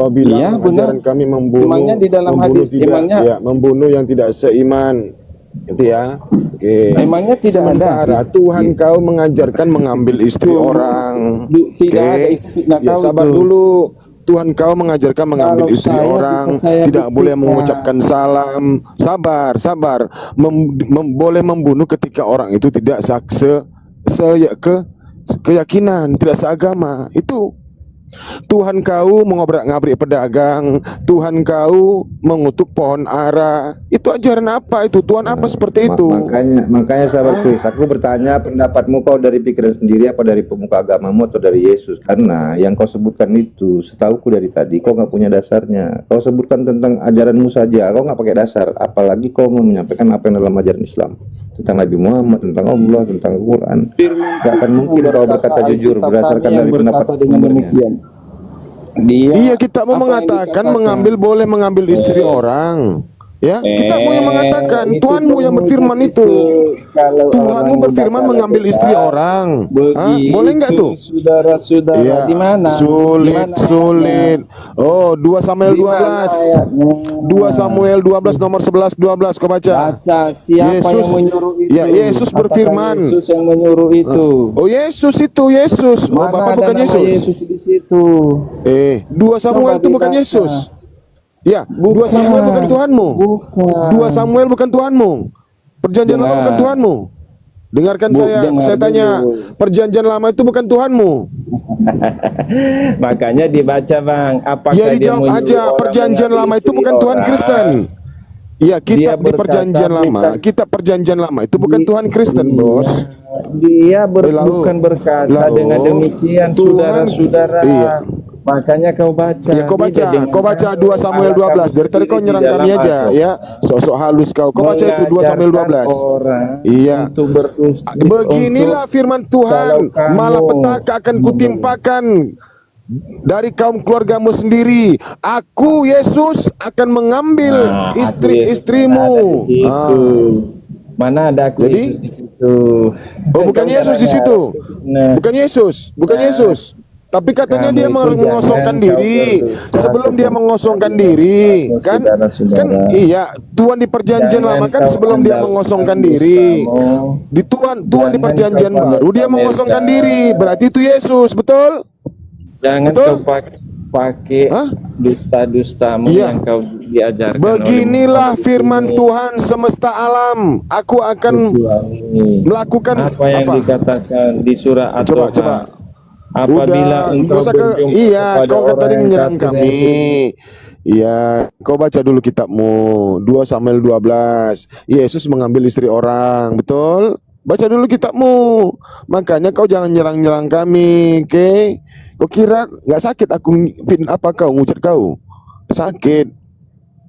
Kau bilang Iya, ajaran benar. kami Emangnya di dalam membunuh hadis, tidak, emangnya ya, membunuh yang tidak seiman, gitu ya. Oke. emangnya tidak ada. Sementara Tuhan kau mengajarkan mengambil istri Tunggu, orang. tidak ada Oke. itu fitnah Ya kau sabar itu. dulu. Tuhan kau mengajarkan mengambil Kalau istri orang, saya tidak boleh buktikan, mengucapkan salam. Sabar, sabar. Boleh membunuh ketika orang itu tidak keyakinan, tidak seagama. Itu Tuhan kau mengobrak-ngabrik pedagang, Tuhan kau mengutuk pohon ara. Itu ajaran apa itu? Tuhan apa seperti itu? Makanya sahabat Chris, aku bertanya pendapatmu, kau dari pikiran sendiri apa dari pemuka agamamu atau dari Yesus? Karena yang kau sebutkan itu, setauku dari tadi, kau nggak punya dasarnya. Kau sebutkan tentang ajaranmu saja, kau nggak pakai dasar. Apalagi kau mau menyampaikan apa yang dalam ajaran Islam, tentang Nabi Muhammad, tentang Allah, tentang Al-Quran. Gak akan mungkin kau berkata jujur berdasarkan dari pendapat demikian. Iya, kita mau mengatakan boleh mengambil istri orang. Ya, kita mau yang mengatakan Tuhanmu yang berfirman itu. Tuhanmu berfirman mengambil istri orang. Boleh nggak tuh? Saudara-saudara, Iya, di mana? sulit. Oh, 2 Samuel 12. 2 Samuel 12 nomor 11 12 kau baca. Siapa Yesus, yang menyuruh itu? ya Yesus berfirman. Yesus yang menyuruh itu. Oh, Yesus itu, Yesus. Oh, Mana Bapak ada bukan nama Yesus. Yesus di situ? 2 Samuel itu bukan Yesus. Ya, 2 Samuel bukan Tuhanmu. Bukan. 2 Samuel bukan Tuhanmu. Perjanjian lama bukan Tuhanmu. Dengarkan saya tanya, perjanjian lama itu bukan Tuhanmu. Makanya dibaca, Bang. Apakah Ya dia dijawab aja, perjanjian lama itu bukan Tuhan Kristen. Iya, kitab di perjanjian lama, kitab perjanjian lama itu bukan Tuhan Kristen, Bos. Dia bukan berkata dengan demikian, saudara-saudara. Iya. Makanya kau baca. Ya, kau baca 2 Samuel 12. Dari tadi kau nyerang kami aja, ya. Sosok halus kau. Kau baca itu 2 Samuel 12. Iya. Beginilah firman Tuhan, malapetaka akan kutimpakan dari kaum keluargamu sendiri. Aku Yesus akan mengambil istri-istrimu. Mana ada aku Jadi, di situ. Oh, bukan Yesus di situ. Bukan Yesus, bukan Yesus. Tapi katanya dia mengosongkan diri. Sebelum dia mengosongkan diri, kan iya, Tuhan di perjanjian lama kan sebelum dia mengosongkan diri. Di Tuhan di perjanjian baru dia mengosongkan diri. Berarti itu Yesus, betul? Jangan kau pakai dusta-dustamu yang kau diajarkan. Beginilah firman Tuhan semesta alam. Aku akan melakukan apa yang dikatakan di surah At-Toha. Coba. Apabila engkau iya, kau kan tadi menyerang kami. Iya, kau baca dulu kitabmu 2 Samuel 12. Yesus mengambil istri orang, betul? Baca dulu kitabmu. Makanya kau jangan nyerang-nyerang kami, oke? Kau kira nggak sakit aku kau ngucat kau? Sakit.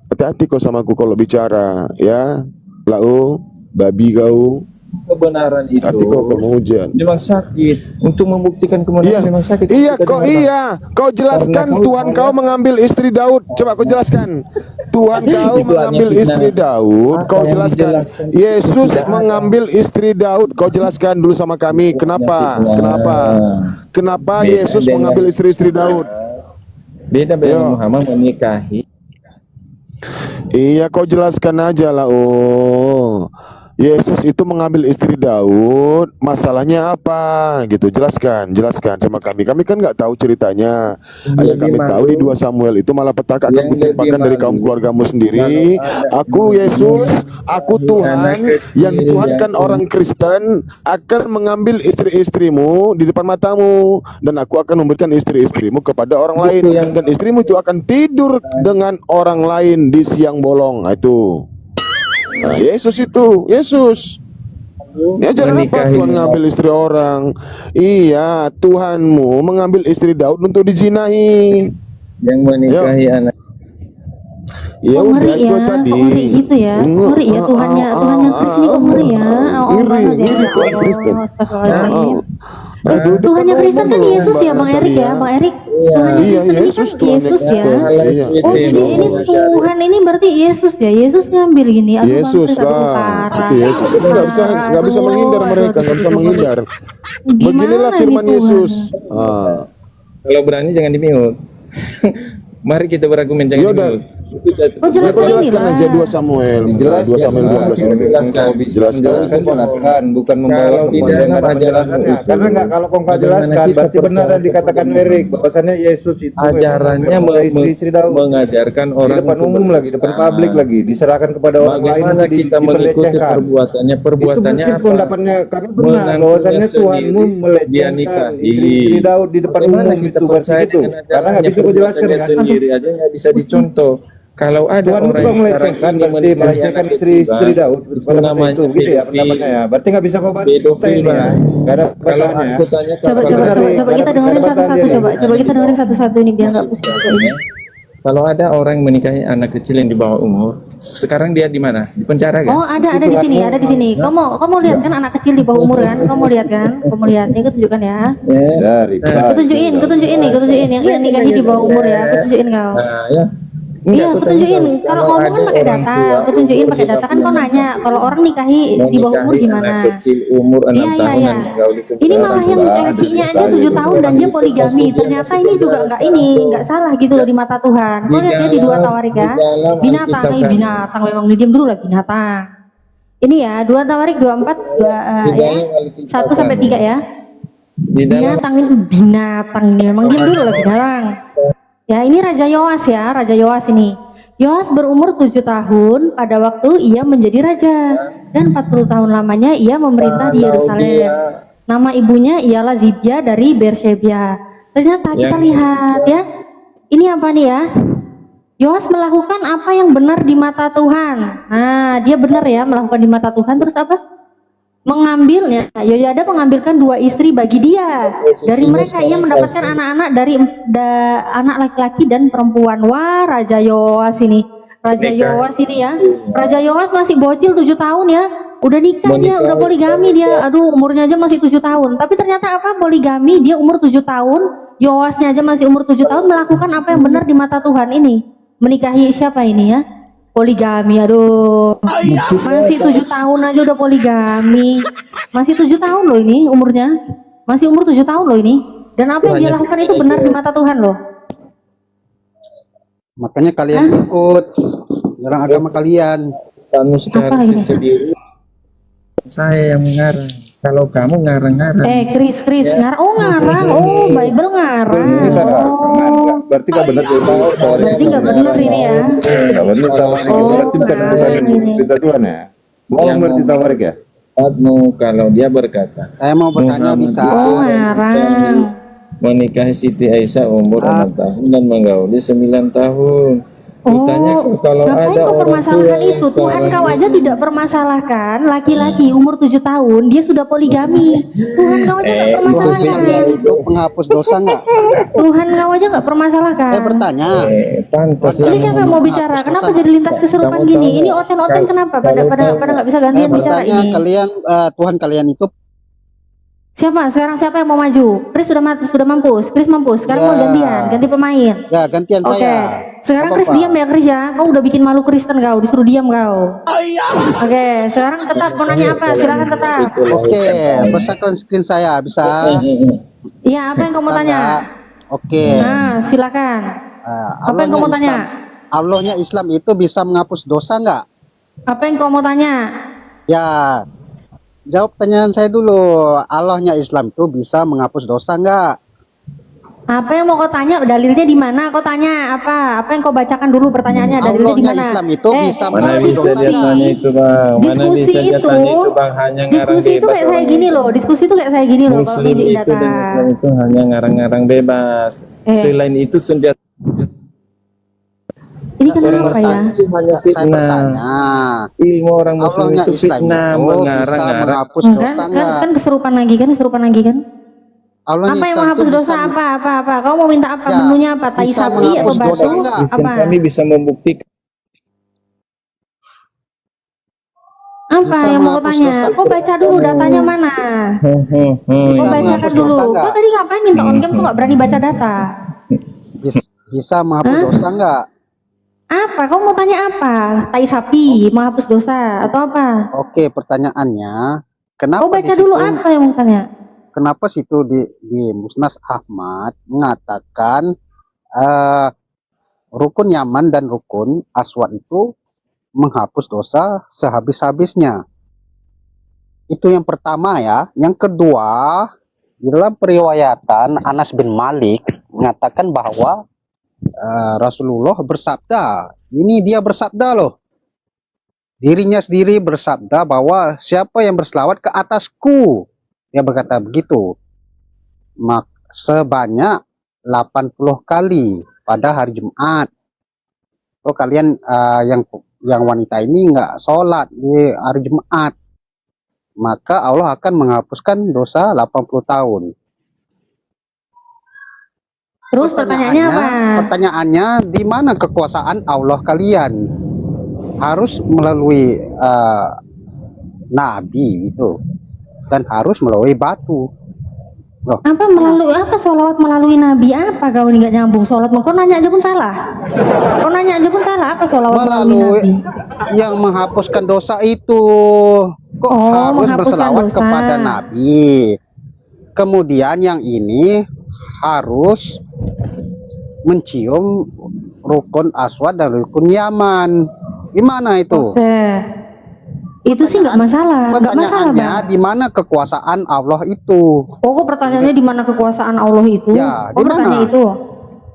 Hati-hati kau sama aku kalau bicara, ya. Lau, babi kau. Kebenaran itu memang sakit. Untuk membuktikan kebenaran memang sakit. Kau jelaskan Tuhan kau mengambil istri Daud. Coba kau jelaskan. Tuhan kau mengambil istri Daud. Kau jelaskan. Yesus mengambil istri Daud. Kau jelaskan dulu sama kami. Kenapa Yesus mengambil istri-istri Daud? Beda dengan Muhammad menikahi. Iya, kau jelaskan aja lah. Oh, Yesus itu mengambil istri Daud, masalahnya apa gitu, jelaskan sama kami kan nggak tahu ceritanya. Yang kami tahu di 2 Samuel itu malah petaka akan kutimpakan dari kaum keluargamu sendiri. Aku Yesus, aku Tuhan yang dituhankan orang Kristen akan mengambil istri-istrimu di depan matamu, dan aku akan memberikan istri-istrimu kepada orang lain, dan istrimu itu akan tidur dengan orang lain di siang bolong. Itu Yesus itu, Yesus. Ini ajaran apa Tuhan mengambil istri orang? Iya, Tuhanmu mengambil istri Daud untuk dijinahi. Yang menikahi anak. Ya udah itu tadi. Ngeri gitu ya. Ngeri ya Tuhannya Kristen kok ngeri ya. Ngeri Tuhan Kristen. Tuhannya Kristen kan Yesus ya, Bang Erik ya, Bang Erik. Tuhannya Kristen ini kan Yesus ya. Oh, jadi ini Tuhan ini berarti Yesus ya. Yesus ngambil gini. Yesus lah. Itu Yesus. Itu nggak bisa menghindar mereka, nggak bisa menghindar. Beginilah firman Yesus. Kalau berani jangan di-mute. Mari kita berargumen, jangan Yaudah. dulu. Oh, jelas Aku ini jelaskan lah. aja 2 Samuel. 2 Samuel 19 ini. Jelaskan. Kau bisa Jelaskan. menjelaskan, jelaskan, bukan membawa Kalau di kepada yang dalam ada ajaran penjelasannya. itu, Karena nggak, kalau kau nggak bagaimana jelaskan, kita berarti benar percaya yang dikatakan kepada Erik, bahwasannya Yesus itu ajarannya memang istri Daud. mengajarkan Di orang depan untuk umum lagi, depan berdusta. publik lagi, diserahkan kepada orang lain Bagaimana untuk kita mengikuti diperlecehkan. perbuatannya? Itu Perbuatannya mungkin apa? pendapatnya kami benar, Mengakunya bahwasannya sendiri, Tuhanmu dia melecehkan nikahi. istri Daud di depan Bagaimana umum, kita itu berarti percaya itu. dengan Karena nggak ajarannya? bisa kau jelaskan Perbuatannya kan? sendiri aja nggak bisa dicontoh. Kalau ada Tuhan orang juga yang sekarang melecehkan, ini berarti menikahi melecehkan anak istri kecil, Daud itu pada masa namanya itu, gitu ya pedofil. pendapatnya ya. Berarti nggak bisa kau bantah Pedofil, ini ya, Bang. nggak ada Kalau bantahnya ya. aku tanya Coba kalau coba benar coba nih, coba kita ada dengerin pendapatan satu-satu dia coba. nih. Coba kita dengerin satu-satu ini biar nggak pusing juga ini. kalau ada orang yang menikahi anak kecil yang di bawah umur, sekarang dia di mana? Di penjara kan? Oh, ada di sini, ada di sini. Kamu lihat kan anak kecil di bawah umur kan? Kamu lihat kan? Kamu lihat nih, aku tunjukkan ya. Daripada Aku tunjukin yang nikahi di bawah umur ya. Aku tunjukin kau. Nah, ya. Iya, aku tunjukin. Kalau ngomong kan ada pakai orang data, tua aku tunjukin pakai umur data kan kau 50 nanya. Kalau orang nikahi di bawah umur menikahi gimana? anak kecil umur 6 Iya, iya, tahun iya. dan menggauli Ini malah yang Sudah, lakinya aja ada 7 di tahun dan dia poligami. Ternyata ini juga nggak salah gitu loh di mata Tuhan. Kau lihat ya di 2 Tawarik ya. Binatang, binatang memang diam dulu lah binatang. Ini ya 2 Tawarik 24 ya 1 sampai 3 ya. di dalam Binatang ini memang diam dulu lah binatang. Ya ini Raja Yoas ya, Raja Yoas ini. Yoas berumur 7 tahun pada waktu ia menjadi raja dan 40 tahun lamanya ia memerintah di Yerusalem. Nama ibunya ialah Zibia dari Beersheba. Ternyata kita lihat ya. Ini apa nih ya? Yoas melakukan apa yang benar di mata Tuhan. Nah, dia benar ya melakukan di mata Tuhan. Terus apa? Mengambilnya, Yoyada mengambilkan 2 istri bagi dia. Dari mereka ia mendapatkan anak-anak dari anak laki-laki dan perempuan. Wah, Raja Yoas ini. Raja Yoas ini ya. Raja Yoas masih bocil 7 tahun ya. Udah nikah dia, udah poligami dia. Aduh, umurnya aja masih 7 tahun. Tapi ternyata apa? Poligami, dia umur 7 tahun. Yoasnya aja masih umur 7 tahun melakukan apa yang benar di mata Tuhan ini. Menikahi siapa ini ya? Poligami, aduh. Masih 7 tahun aja udah poligami. Masih 7 tahun loh ini umurnya. Masih umur 7 tahun loh ini. Dan apa yang dia lakukan itu benar di mata Tuhan loh. Makanya kalian ikut orang agama kalian. kamu sekarang Apa ini? sendiri, saya yang mengarang. Kalau kamu ngarang-ngarang, Chris ngarang. Oh, ngarang. Oh, Bible ngarang. Oh, berarti nggak benar tuh. berarti nggak benar ini ya. Nggak benar Tawarik. Oh, Berarti bukan ini. cerita Tuhan ya. Bohong berarti Tawarik ya. Fatmu kalau dia berkata, Saya mau bertanya Muhammad bisa. Oh, ngarang. menikahi Siti Aisyah umur 6 tahun dan menggauli 9 tahun. Kutanya kalau Ngapain ada kau orang permasalahkan tua yang itu? Tuhan sekarang kau aja tidak permasalahkan laki-laki umur 7 tahun dia sudah poligami. Tuhan kau aja nggak Tuhan permasalahkan. kalian itu penghapus dosa nggak? Tuhan kau aja nggak permasalahkan. Saya bertanya. pantas Ini lah siapa yang mau bicara? Kenapa jadi lintas kesurupan Kamu gini? tahu Ini nggak? oten-oten kenapa? Pada nggak bisa Saya gantian bicara bertanya ini. kalian Tuhan kalian itu Siapa? Sekarang siapa yang mau maju? Chris sudah mampus. Chris mampus. Sekarang Ya. mau gantian, ganti pemain. ya gantian Oke. saya. Sekarang Apa, Chris Pak? diam ya Chris ya. Kau udah bikin malu Kristen kau, disuruh diam kau. Oke, sekarang tetap mau nanya apa? Silakan tetap. Oke, besarkan screen saya bisa. Iya, apa yang kau mau tanya? Oke. Nah, silakan. Apa yang kau mau tanya? Allahnya Islam itu bisa menghapus dosa nggak? Apa yang kau mau tanya? Ya, jawab pertanyaan saya dulu. Allahnya Islam itu bisa menghapus dosa nggak? Apa yang mau kau tanya? Dalilnya di mana? Kau tanya apa? Apa yang kau bacakan dulu pertanyaannya? Dalilnya di Allahnya mana? Islam itu bisa Mana kalau bisa dia diskusi- tanya itu bang? Mana diskusi bisa dia itu- tanya itu bang? Hanya ngarang Diskusi itu bebas kayak saya orang gini itu. loh. Diskusi itu kayak saya gini loh. Kalau Muslim tunjukin itu data. dan Islam itu hanya ngarang-ngarang bebas. Selain itu senjata Ini kenapa ya? itu hanya Saya fitnah. bertanya. Ilmu orang Muslim Allahnya itu Islam fitnah, itu bisa mengarang-ngarang. menghapus Kan, dosa kan, nggak? kan kesurupan lagi kan? Allahnya Apa yang Islam menghapus itu dosa? bisa- Apa? Kau mau minta apa? Ya, Menunya apa? Tai bisa sapi menghapus atau batu? dosa nggak? Kristen Apa? kami bisa membuktikan. Apa Bisa yang mau kau menghapus tanya? dosa. Kau baca dulu datanya mana? Kau Bisa bacakan menghapus dulu. dosa nggak? Kau tadi ngapain minta on cam? Kau nggak berani baca data? Bisa menghapus dosa nggak? Apa? Kau mau tanya apa? Tai sapi, menghapus dosa atau apa? Oke, pertanyaannya, kenapa Kau baca di dulu situ- apa yang mau tanya? Kenapa situ di Musnas Ahmad mengatakan rukun Yaman dan rukun Aswad itu menghapus dosa sehabis-habisnya. Itu yang pertama ya. Yang kedua, di dalam periwayatan Anas bin Malik mengatakan bahwa Rasulullah bersabda, ini dia bersabda loh, dirinya sendiri bersabda bahwa siapa yang berselawat ke atasku, dia berkata begitu, sebanyak 80 kali pada hari Jumat. So kalian yang wanita ini nggak sholat di hari Jumat, maka Allah akan menghapuskan dosa 80 tahun. Terus pertanyaannya apa? Pertanyaannya, di mana kekuasaan Allah kalian? Harus melalui Nabi itu, dan harus melalui batu. Loh. Apa melalui apa sholawat melalui Nabi apa kau ini nggak nyambung sholat? Kau nanya aja pun salah. Kau nanya aja pun salah apa sholawat melalui Nabi? Yang menghapuskan dosa itu. Kok Oh, harus menghapuskan berselawat dosa kepada Nabi? Kemudian yang ini harus mencium rukun Aswad dan rukun Yaman. Gimana itu? Oke. Itu sih nggak masalah, nggak masalah Pertanyaannya, bang. di mana kekuasaan Allah itu? Oh, kok pertanyaannya di mana kekuasaan Allah itu? Ya, Oh, di mana? bertanya itu.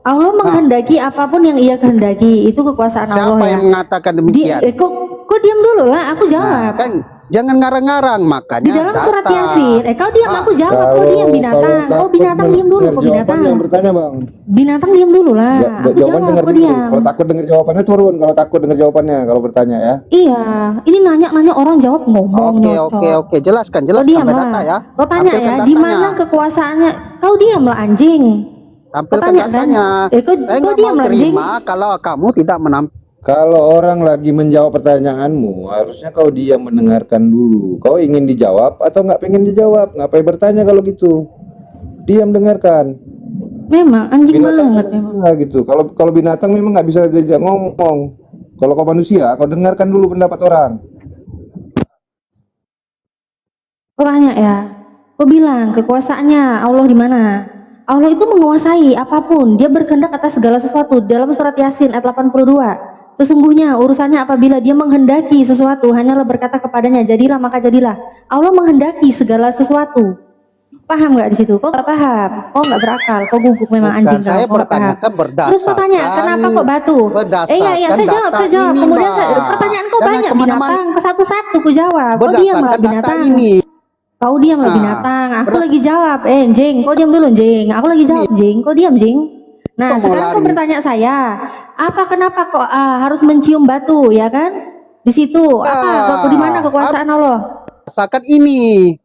Allah menghendaki apapun yang Ia kehendaki, itu kekuasaan Allah Siapa ya. yang mengatakan demikian? Kok diam dulu lah, aku Nah, jawab. kan jangan ngarang-ngarang, makanya Di dalam surat data. Yasin, kau diam, aku jawab. Kau diam binatang. Kau binatang diam dulu, kau binatang. Yang bertanya bang. Binatang diam dulu lah. Aku Jawaban jawab, dengar kau dulu. diam. Kalau takut dengar jawabannya turun. Kalau takut dengar jawabannya, kalau bertanya ya. Iya, ini nanya-nanya orang jawab ngomong. nyocok. Oke, jelaskan Kau diam sampai data lah. ya. Kau tanya Tampilkan ya, di datanya. mana kekuasaannya? Kau diam lah anjing. Tampilkan Kau tanya kan? datanya. Kau Saya nggak diam mau lah anjing. terima kalau kamu tidak menampilkan. Kalau orang lagi menjawab pertanyaanmu, harusnya kau diam mendengarkan dulu. Kau ingin dijawab atau nggak pengen dijawab? Ngapain bertanya kalau gitu? Diam dengarkan. Memang anjing Binatang banget memang. nah, gitu. Kalau binatang memang nggak bisa diajak ngomong. Kalau kau manusia, kau dengarkan dulu pendapat orang. Kau tanya ya. Kau bilang kekuasaannya Allah di mana? Allah itu menguasai apapun. Dia berkehendak atas segala sesuatu. Dalam surat Yasin ayat 82. Sesungguhnya urusannya apabila dia menghendaki sesuatu, hanyalah berkata kepadanya, jadilah maka jadilah. Allah menghendaki segala sesuatu. Paham nggak di situ? Kok nggak paham? Kok nggak berakal? Kok guguk memang anjing kau? Saya Kok nggak paham? bertanyakan berdasarkan. Terus kau tanya, kenapa kok batu? Iya, saya jawab. ini, Kemudian Mbak. pertanyaan kau Jangan banyak kemana-mana. binatang. Satu-satu ku jawab. Kau diam lah Berdasarkan data binatang. ini. Kau diam lah Nah, binatang. Aku lagi jawab. Jing, kau diam dulu Jing. Aku lagi jawab Jing. Kau diam Jing. Nah, Kok mau sekarang kau lari? bertanya saya, kenapa kok harus mencium batu, ya kan? Di situ apa? Di mana kekuasaan Allah? Rasakan ini.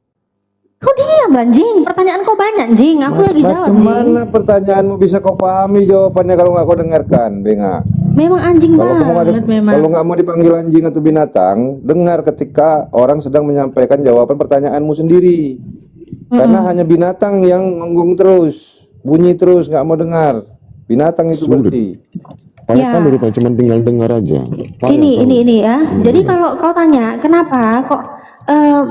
Kau diam lah Jing. Pertanyaan kau banyak Jing. Aku lagi jawab Macam Jing. mana pertanyaanmu bisa kau pahami jawabannya kalau nggak kau dengarkan, Benga? Memang anjing Kalau kamu banget memang. kalau nggak mau dipanggil anjing atau binatang, dengar ketika orang sedang menyampaikan jawaban pertanyaanmu sendiri. Karena hanya binatang yang menggung terus, bunyi terus, nggak mau dengar. Binatang itu Sulit. berarti. Payah Ya. kan rupanya cuma tinggal dengar aja. Payah kan? Ini ya. Jadi kalau kau tanya, kenapa kok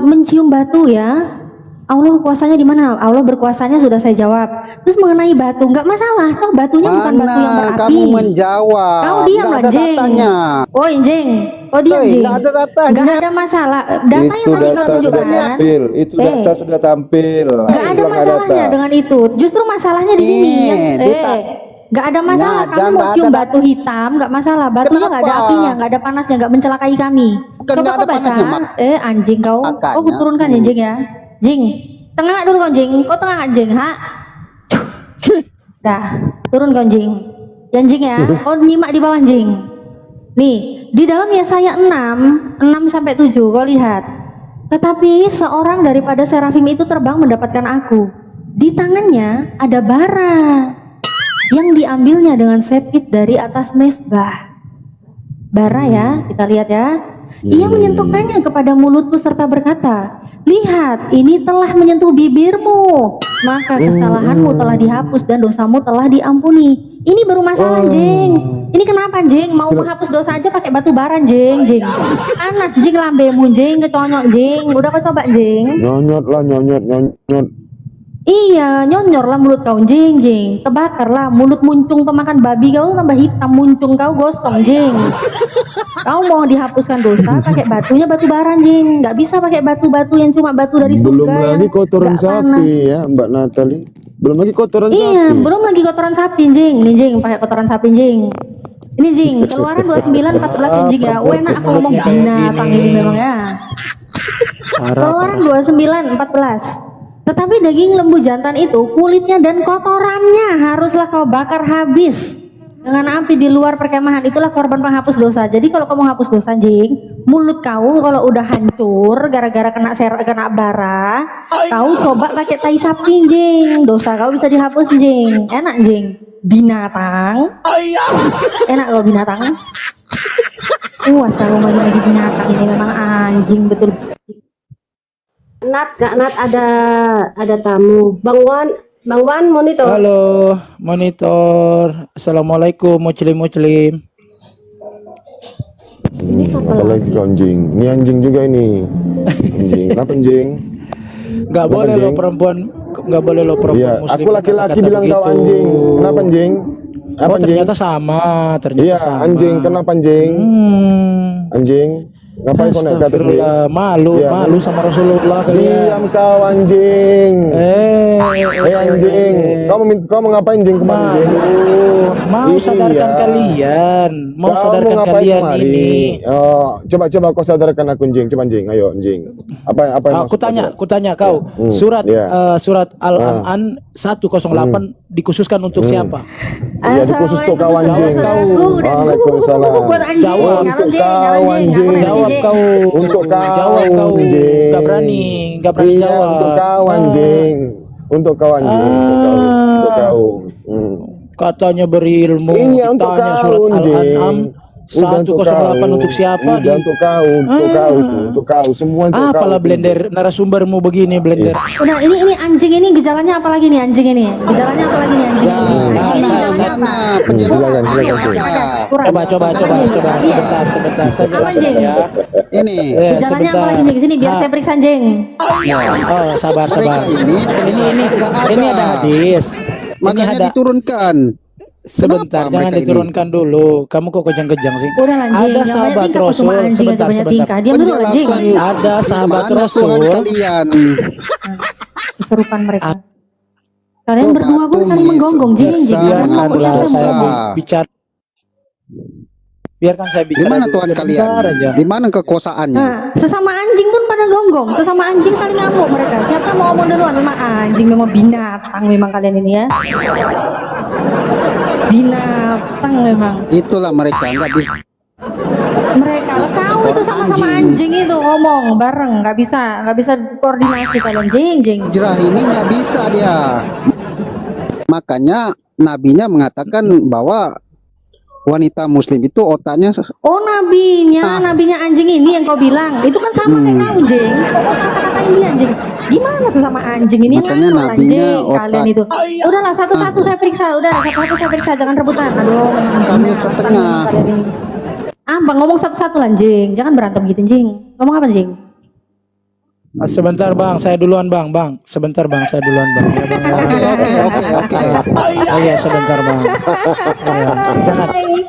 mencium batu ya? Allah kuasanya di mana? Allah berkuasanya sudah saya jawab. Terus mengenai batu, nggak masalah. Toh batunya bukan batu yang Mana berapi. kamu menjawab? Kau diam Nggak lah, ada Jeng. datanya. Woi Jeng, kau diam Woi, Jeng. nggak ada datanya. Nggak ada masalah. Data Itu yang tadi kau data sudah tunjukkan, tampil. Itu data sudah tampil. nggak ada Bilang masalahnya data. dengan itu. Justru masalahnya di sini. Nggak ada masalah. Nah, Kamu jangan mau ada cium data. batu hitam, nggak masalah. Batunya nggak ada Kenapa? apinya, nggak ada panasnya, nggak mencelakai kami. Bukan Coba nggak kau ada baca. panasnya, Mak. Anjing kau. Makanya. Kau turunkan ya Jeng ya. Jeng, tengah dulu kau Jeng. Kau tengah Jeng, ha? Dah, turun kau Jeng. Dan Jeng ya, kau nyimak di bawah Jeng. Nih, di dalam Yesaya 6 sampai 7 kau lihat. Tetapi seorang daripada serafim itu terbang mendapatkan aku. Di tangannya ada bara yang diambilnya dengan sepit dari atas mezbah. Bara ya, kita lihat ya. Ia menyentuhkannya kepada mulutku serta berkata, lihat, ini telah menyentuh bibirmu, maka kesalahanmu telah dihapus dan dosamu telah diampuni. Ini baru masalah Jeng. Ini kenapa Jeng? Mau menghapus dosa aja pakai batu bara Jeng. Panas Jeng lambemu Jeng, keconyok Jeng. Udah kau coba Jeng? Nyonyot lah, nyonyot. Iya, nyonyor lah mulut kau, jeng jeng. Kebakar lah mulut muncung pemakan babi kau, tambah hitam muncung kau, gosong jeng. Kau mau dihapuskan dosa pakai batunya batu bara jeng. Nggak bisa pakai batu-batu yang cuma batu dari surga. Belum lagi yang kotoran nggak sapi panas. ya Mbak Natali. Belum lagi kotoran Iya, sapi. belum lagi kotoran sapi jeng. Nih jeng, pakai kotoran sapi jeng. Ini jeng, keluaran 29 14 jeng ya. Enak aku ngomong mulutnya kayak binatang gini. ini memang ya. Parah, Keluaran parah. 29 14. Tetapi daging lembu jantan itu kulitnya dan kotorannya haruslah kau bakar habis dengan api di luar perkemahan. Itulah korban penghapus dosa. Jadi kalau kamu hapus dosa jing, mulut kau kalau udah hancur gara-gara kena bara, kau coba pakai tai sapi jing, dosa kau bisa dihapus jing. Enak jing. Binatang. Enak loh binatang. Selalu lagi binatang ini memang anjing betul. Nat, Kak Nat ada tamu. Bang Wan monitor. Halo, monitor. Assalamualaikum, muslim. Ini siapa Apalagi kau anjing. Ini anjing juga ini. Anjing. Kenapa anjing? Nggak Kenapa, boleh lo Jeng? perempuan, nggak boleh lo perempuan Iya, muslim. aku laki-laki kata-kata bilang kau begitu. anjing. Kenapa anjing? Apa Oh, anjing? ternyata sama, ternyata Iya, sama. anjing. Kenapa anjing? Anjing. Ngapain kau naik ke atas dia? Astagfirullah, malu, Iya, malu sama Rasulullah kalian. Diam kau anjing. Anjing. Kau mau ngapain anjing kemarin anjing? Mau Iya. sadarkan kalian, mau Kau sadarkan ngapain kalian kemari? ini. Oh, coba kau sadarkan aku anjing. Coba anjing, ayo anjing. Apa yang Aku maksud tanya kau, surat iya. surat Al-An'am 108 dikhususkan untuk siapa? Iya, dikhusus untuk kau anjing. Saudaraku, dan Waalaikumsalam. buat anjing. Jawab. Untuk Kalau kau anjing. Jawab kau. Untuk kau Jawab kau. anjing. Nggak berani Iya, jawab. untuk kau anjing. Untuk kau anjing. Untuk kau. Katanya berilmu. Iya, untuk ditanya kau surat anjing. Al-An'am Udah untuk 108 kau. untuk siapa? Udah untuk kau itu, untuk kau semua untuk kau. Apalah blender narasumbermu begini blender. Udah ini anjing ini gejalanya apa lagi nih anjing ini? Gejalanya apa lagi nih anjing ini? Anjing ini gejalanya apa? Silakan. Kurang. Coba Apa, Jing? Iya. sebentar saya Apa, jelaskan Jing? ya. Ini Gejalanya apa lagi nih? Sini biar saya periksa anjing. Oh, sabar. mereka Ini ada hadis. Ini makanya ada diturunkan. sebentar, Kenapa jangan mereka ini? diturunkan dulu. Kamu kok kejang-kejang sih? Udah lah anjing, Ada yang banyak sahabat tingkah kok Rasul, cuma anjing aja sebentar, banyak sebentar. tingkah. Diam dulu anjing. Ada sahabat Di mana Rasul. Tuhan kalian. Keserupan mereka. Ah. Kalian Coba berdua pun saling tulis menggonggong jing bisa jing. Biarkanlah Kok siapa yang saya ngomong? bicara. Biarkan saya Di bicara. mana dulu. Tuhan Sebentar kalian? aja. Di mana kekuasaannya? Nah, sesama anjing pun pada gonggong, sesama anjing saling ngamuk mereka. Siapa yang mau ngomong duluan? Memang anjing, memang binatang memang kalian ini ya. Binatang memang. Itulah mereka nggak bisa. Mereka lah kau itu sama-sama anjing itu ngomong bareng, nggak bisa koordinasi kalian jing. Hijrah ini nggak bisa dia. Makanya nabinya mengatakan bahwa wanita muslim itu otaknya Oh nabinya anjing ini yang kau bilang itu kan sama kayak kau jing. Kok kau kata-katain dia anjing? Gimana sesama anjing ini yang Makanya ngawur nabinya anjing otak. kalian itu. Udahlah satu-satu saya periksa, satu-satu saya periksa jangan rebutan. Aduh, memang Kami binatang setengah. kalian ini. Bang ngomong satu-satu lah jing, jangan berantem gitu jing. Ngomong apa jing? Sebentar bang, saya duluan bang. Sebentar bang, saya duluan bang. Ya, bang, ya. oke. Oh iya sebentar bang.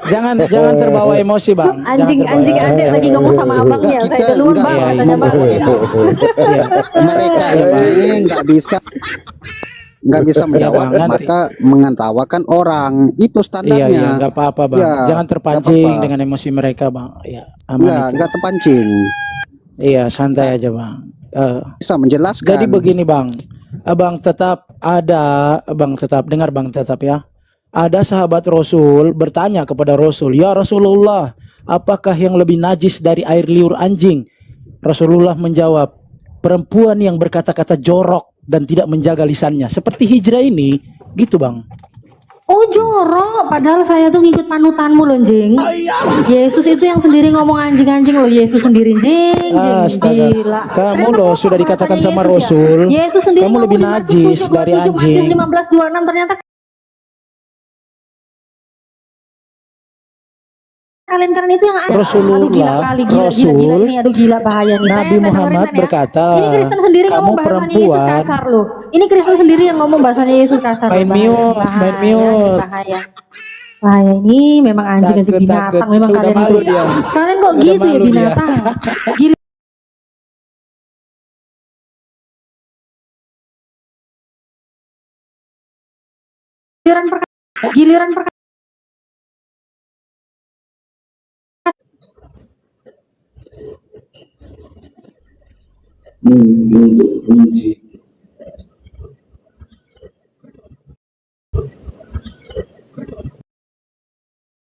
Ya, jangan terbawa emosi bang. Anjing adik lagi ngomong sama abangnya. Saya Kita duluan enggak, bang, iya, katanya bang. Iya. Mereka ini nggak bisa menjawab, Bang, nanti. maka mengantawakan orang. Itu Iya standarnya. nggak apa-apa bang. Ya, Jangan nggak terpancing apa-apa. dengan emosi mereka bang. Iya aman itu. Nggak terpancing. Iya santai aja bang. Bisa menjelaskan. Jadi begini bang, abang tetap dengar bang tetap ya. Ada sahabat Rasul bertanya kepada Rasul, ya Rasulullah, apakah yang lebih najis dari air liur anjing? Rasulullah menjawab, perempuan yang berkata-kata jorok dan tidak menjaga lisannya. Seperti Hijrah ini, gitu bang. Oh jorok, padahal saya tuh ngikut panutanmu loh jing. Yesus itu yang sendiri ngomong anjing loh, Yesus sendiri jing. Astaga. Gila. Kamu Kalian loh berbohong sudah dikatakan rasanya sama Yesus ya? Rasul, Yesus sendiri kamu ngomong lebih di Markus najis 7, dari 27, anjing. Matius 15, 26 ternyata kalian itu yang aneh. Rasulullah, Aduh gila kali, gila ini, aduh gila bahaya nih. Nabi Saya Muhammad dengerin kan ya. berkata, Ini Kristen sendiri kamu ngomong bahasanya Yesus perempuan. kasar loh. Ini Kristen sendiri yang ngomong bahasanya Yesus kasar. Main Bahaya, mute, bahaya, main mute. bahaya. Bahaya ini memang anjing Takut, binatang takut. memang Udah kalian malu itu. dia. Kalian kok Udah gitu ya malu dia. binatang. Giliran perkara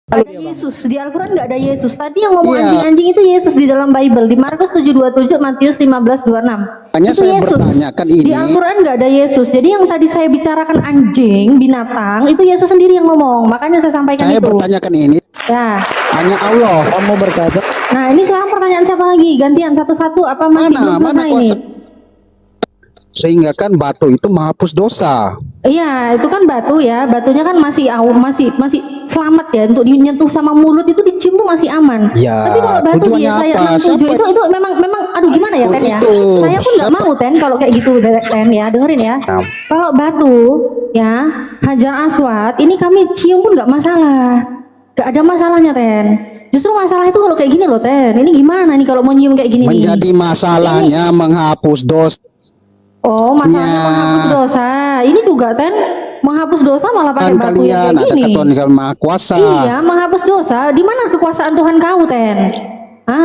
ada Yesus di Al-Quran nggak ada Yesus. Tadi yang ngomong Iya. anjing-anjing itu Yesus di dalam Bible di Markus 7:27, Matius 15:26. Hanya Itu saya Yesus. bertanyakan Di ini, Al-Quran nggak ada Yesus. Jadi yang tadi saya bicarakan anjing, binatang, itu Yesus sendiri yang ngomong. Makanya saya sampaikan saya itu. bertanyakan ini Ya. hanya Allah. Kamu berkata, Nah ini sekarang pertanyaan siapa lagi? Gantian satu-satu apa masih belum selesai ini? Sehingga kan batu itu menghapus dosa. Iya, itu kan batu ya. Batunya kan masih selamat ya untuk dinyentuh sama mulut itu dicium tuh masih aman. Ya, Tapi kalau batu tujuannya dia saya apa? 67 Siapa- itu memang aduh gimana ya Ten ya? Itu. Saya pun nggak mau Ten kalau kayak gitu Ten ya. Dengerin ya. Nah. Kalau batu ya Hajar Aswad ini kami cium pun nggak masalah. Nggak ada masalahnya Ten. Justru masalah itu kalau kayak gini loh Ten. Ini gimana nih kalau mau nyium kayak gini nih? Menjadi masalahnya menghapus dosa. Oh, masalahnya Ya. menghapus dosa. Ini juga Ten menghapus dosa malah pakai Kan batu yang kalian kayak ada gini. ketuhanan yang maha kuasa. Iya, menghapus dosa. Di mana kekuasaan Tuhan kau, Ten?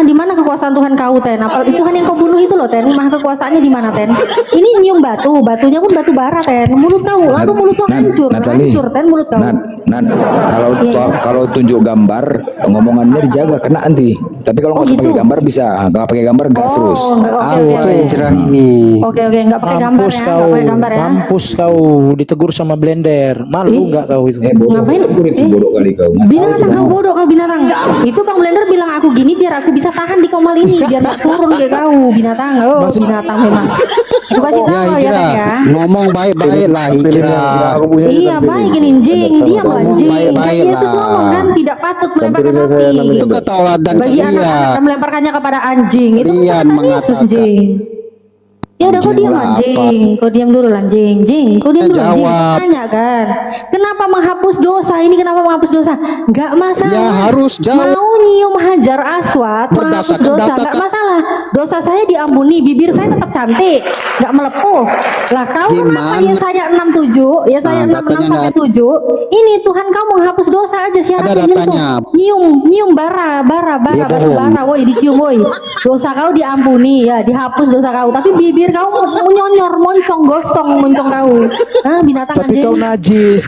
Di mana kekuasaan Tuhan kau, Ten? Apalagi Tuhan yang kau bunuh itu loh, Ten. Maha kekuasaannya di mana, Ten? Ini nyium batu, batunya pun batu bara, Ten. Mulut kau, lalu mulut kau hancur, Natali. hancur, Ten, mulut kau. Iya. Kalau tunjuk gambar ngomongannya dijaga kena nanti. Tapi kalau Oh, nggak gitu. pakai gambar bisa, nggak pakai gambar gas terus. enggak, oke, Apa oke. hijrah ini? Oke, nggak pakai gambar mampus ya, kau, nggak pakai gambar ya. mampus kau, ditegur sama blender. Malu Ih. nggak kau itu? Bodoh. Ngapain? Itu bodoh kali kau. Nggak tahu Binatang itu. kau bodoh kau binatang. Itu Bang Blender bilang aku gini biar aku bisa tahan di komal ini biar nggak turun kayak kau binatang. Oh binatang memang. Aku kasih tahu Ya kau ya hijrah, Ten ya. ngomong baik-baik lah hijrah. Aku punya Iya baik ini anjing, diam Ngomong anjing. Kan baik-baik Yesus lah. ngomong kan tidak patut melemparkan Tampilin saya roti. namanya. Itu keteladanan Bagi dia. anak-anak dan melemparkannya kepada anjing itu Dia perkataan Yesus mengatakan. anjing. Ya udah kau Anjing diam lah, anjing, kau diam dulu anjing, jing, kau diam dulu anjing. Jawab. Tanya kan, kenapa menghapus dosa ini? Kenapa menghapus dosa? Gak masalah. Ya harus jawab. Mau nyium Hajar Aswad, menghapus Berdasarkan dosa, data gak kan- masalah. Dosa saya diampuni, bibir saya tetap cantik, gak melepuh. Lah kau kenapa Gimana? ya saya 67, ya saya Nah, 66 datanya sampai nggak- 7. Ini Tuhan kau menghapus dosa aja syaratnya Ada nyentuh. datanya. Nyium bara, Dia batu bohong. bara, woi dicium woi. Dosa kau diampuni ya, dihapus dosa kau. Tapi bibir kau nyonyor, moncong, gosong moncong kau. Binatang Tapi anjing. kau najis.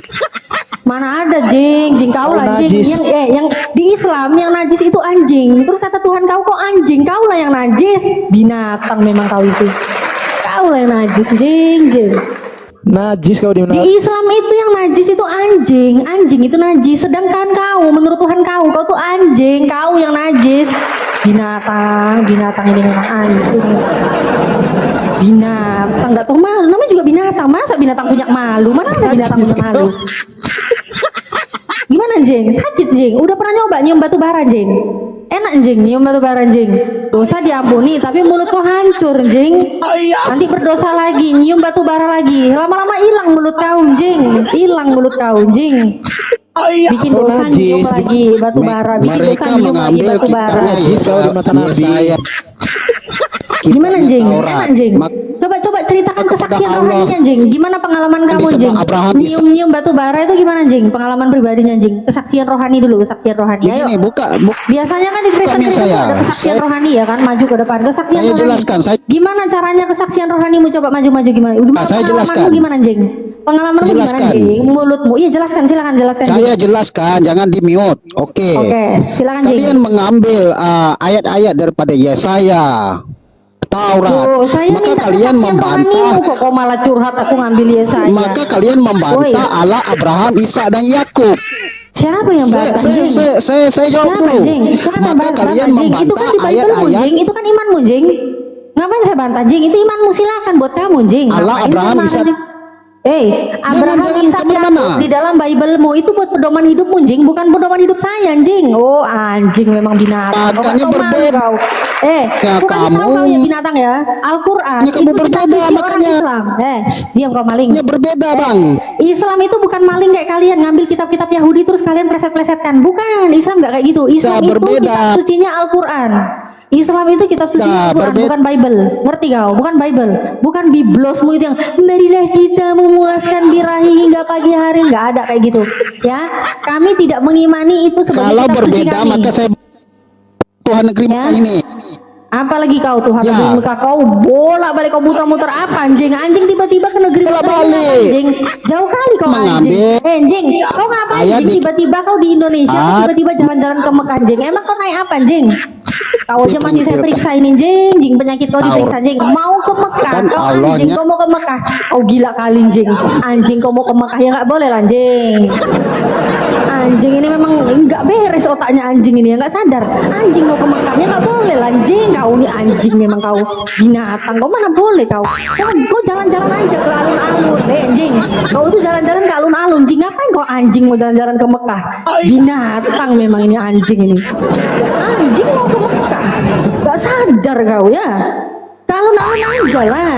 Mana ada jing kau Kau lah jing. najis. Yang di Islam yang najis itu anjing. Terus kata Tuhan kau kok anjing, kau lah yang najis. Binatang memang kau itu. Kau lah yang najis, jing. Najis kau di Di mana? Islam itu yang najis itu anjing, anjing itu najis. Sedangkan kau, menurut Tuhan kau tuh anjing, kau yang najis. Binatang ini memang anjing. Binatang, nggak tahu malu. Namanya juga binatang. Masa binatang punya malu? Mana ada binatang punya malu? Gimana Jeng? Sakit Jeng? Udah pernah nyoba nyium batu bara Jeng? Enak Jeng nyium batu bara Jeng? Dosa diampuni tapi mulut kau hancur Jeng. Nanti berdosa lagi, nyium batu bara lagi. Lama-lama hilang mulut kau Jeng. Hilang mulut kau Jeng. Bikin Kau dosa najis. nyium lagi batu bara, bikin dosa Mereka nyium lagi mengambil batu bara. kitabnya Najis kau di mata Nabi. Yesaya. Gimana Kitabnya Jeng? Taurat. Enak Jeng? Mak- Coba ceritakan kepada kesaksian Allah. rohaninya Jeng. Gimana pengalaman kamu disebut Jeng? Abraham, Nyium batu bara itu gimana Jeng? Pengalaman pribadinya Jeng. Kesaksian rohani dulu, kesaksian rohani. Ayo. Begini, Biasanya kan di Kristen Bukannya itu saya. ada kesaksian rohani ya kan, maju ke depan. Kesaksian Saya rohani. jelaskan, Gimana caranya kesaksian rohanimu? Coba maju-maju gimana? Gimana saya pengalamanmu jelaskan. gimana Jeng? Pengalamanmu gimana Jelaskan. Jeng? Mulutmu. Iya jelaskan, silakan jelaskan. Saya Jeng. jelaskan, jangan di mute. Oke. Oke, silakan Jeng. Kalian mengambil ayat-ayat daripada Yesaya, Taurat. Oh, saya Maka minta kalian kesaksian rohanimu membantah. kok malah curhat aku ngambil Yesaya. Maka kalian membantah Woi. Allah, Abraham, Ishak dan Yakub. Siapa yang bantah Jeng? Saya jawab Siapa dulu. Jeng? Siapa Maka bantah kalian Jeng? Itu kan membantah di Bible-mu ayat-ayat Jeng, itu kan imanmu Jeng. Ngapain saya bantah Jeng? Itu imanmu, silakan buat kamu Jeng. Allah, Ngapain saya Abraham, marah, Ishak. Jeng? Abraham, Jangan Ishak, Yakub di dalam Biblemu itu buat pedoman hidupmu, Jing, bukan pedoman hidup saya, Jing. Oh, anjing memang binatang. Makanya Kau malu berbeda. kau. Ya, Bukannya kamu. kau ya binatang ya. Al-Quran Ya, kamu itu kitab berbeda, suci orang makanya. Islam. Diam kau maling. Ini berbeda, Bang. Islam itu bukan maling kayak kalian ngambil kitab-kitab Yahudi terus kalian pleset-plesetkan. Bukan, Islam nggak kayak gitu. Islam itu berbeda. kitab sucinya Al-Quran. Islam itu kitab sucinya Al-Quran, berbeda. bukan Bible. Ngerti kau? Bukan Bible. Bukan biblosmu itu yang marilah kita memuaskan birahi hingga pagi hari. Nggak ada kayak gitu. Ya, kami tidak mengimani itu sebagai Kalau kitab suci berbeda, kami. maka saya Tuhan negeri Ya. Mekah ini. Apalagi kau Tuhan Ya. negeri Mekah, kau bolak-balik kau muter-muter apa anjing? Anjing tiba-tiba ke negeri Mekah Bolak-balik. anjing. Jauh kali kau anjing. Mengambil Anjing, kau ngapain ayat anjing? di- Tiba-tiba kau di Indonesia, kau Ah. tiba-tiba jalan-jalan ke Mekah anjing. Emang kau naik apa anjing? Kau aja masih saya Dipinggirkan. periksa ini jing, penyakit kau diperiksa anjing. Mau ke Mekah, Kan kau Allahnya- anjing, kau mau ke Mekah. Kau gila kali anjing. Anjing kau mau ke Mekah ya nggak boleh lah anjing. Anjing ini memang nggak beres otaknya anjing ini ya, nggak sadar. Anjing mau ke Mekahnya nggak boleh lah anjing. Kau ini anjing memang kau binatang. Kau mana boleh kau? Kau jalan-jalan aja ke alun-alun, anjing. Kau itu jalan-jalan ke alun-alun. Anjing ngapain kau anjing mau jalan-jalan ke Mekah? Binatang memang ini anjing ini. Anjing mau ke Mekah, nggak sadar kau ya. Ke alun-alun aja lah.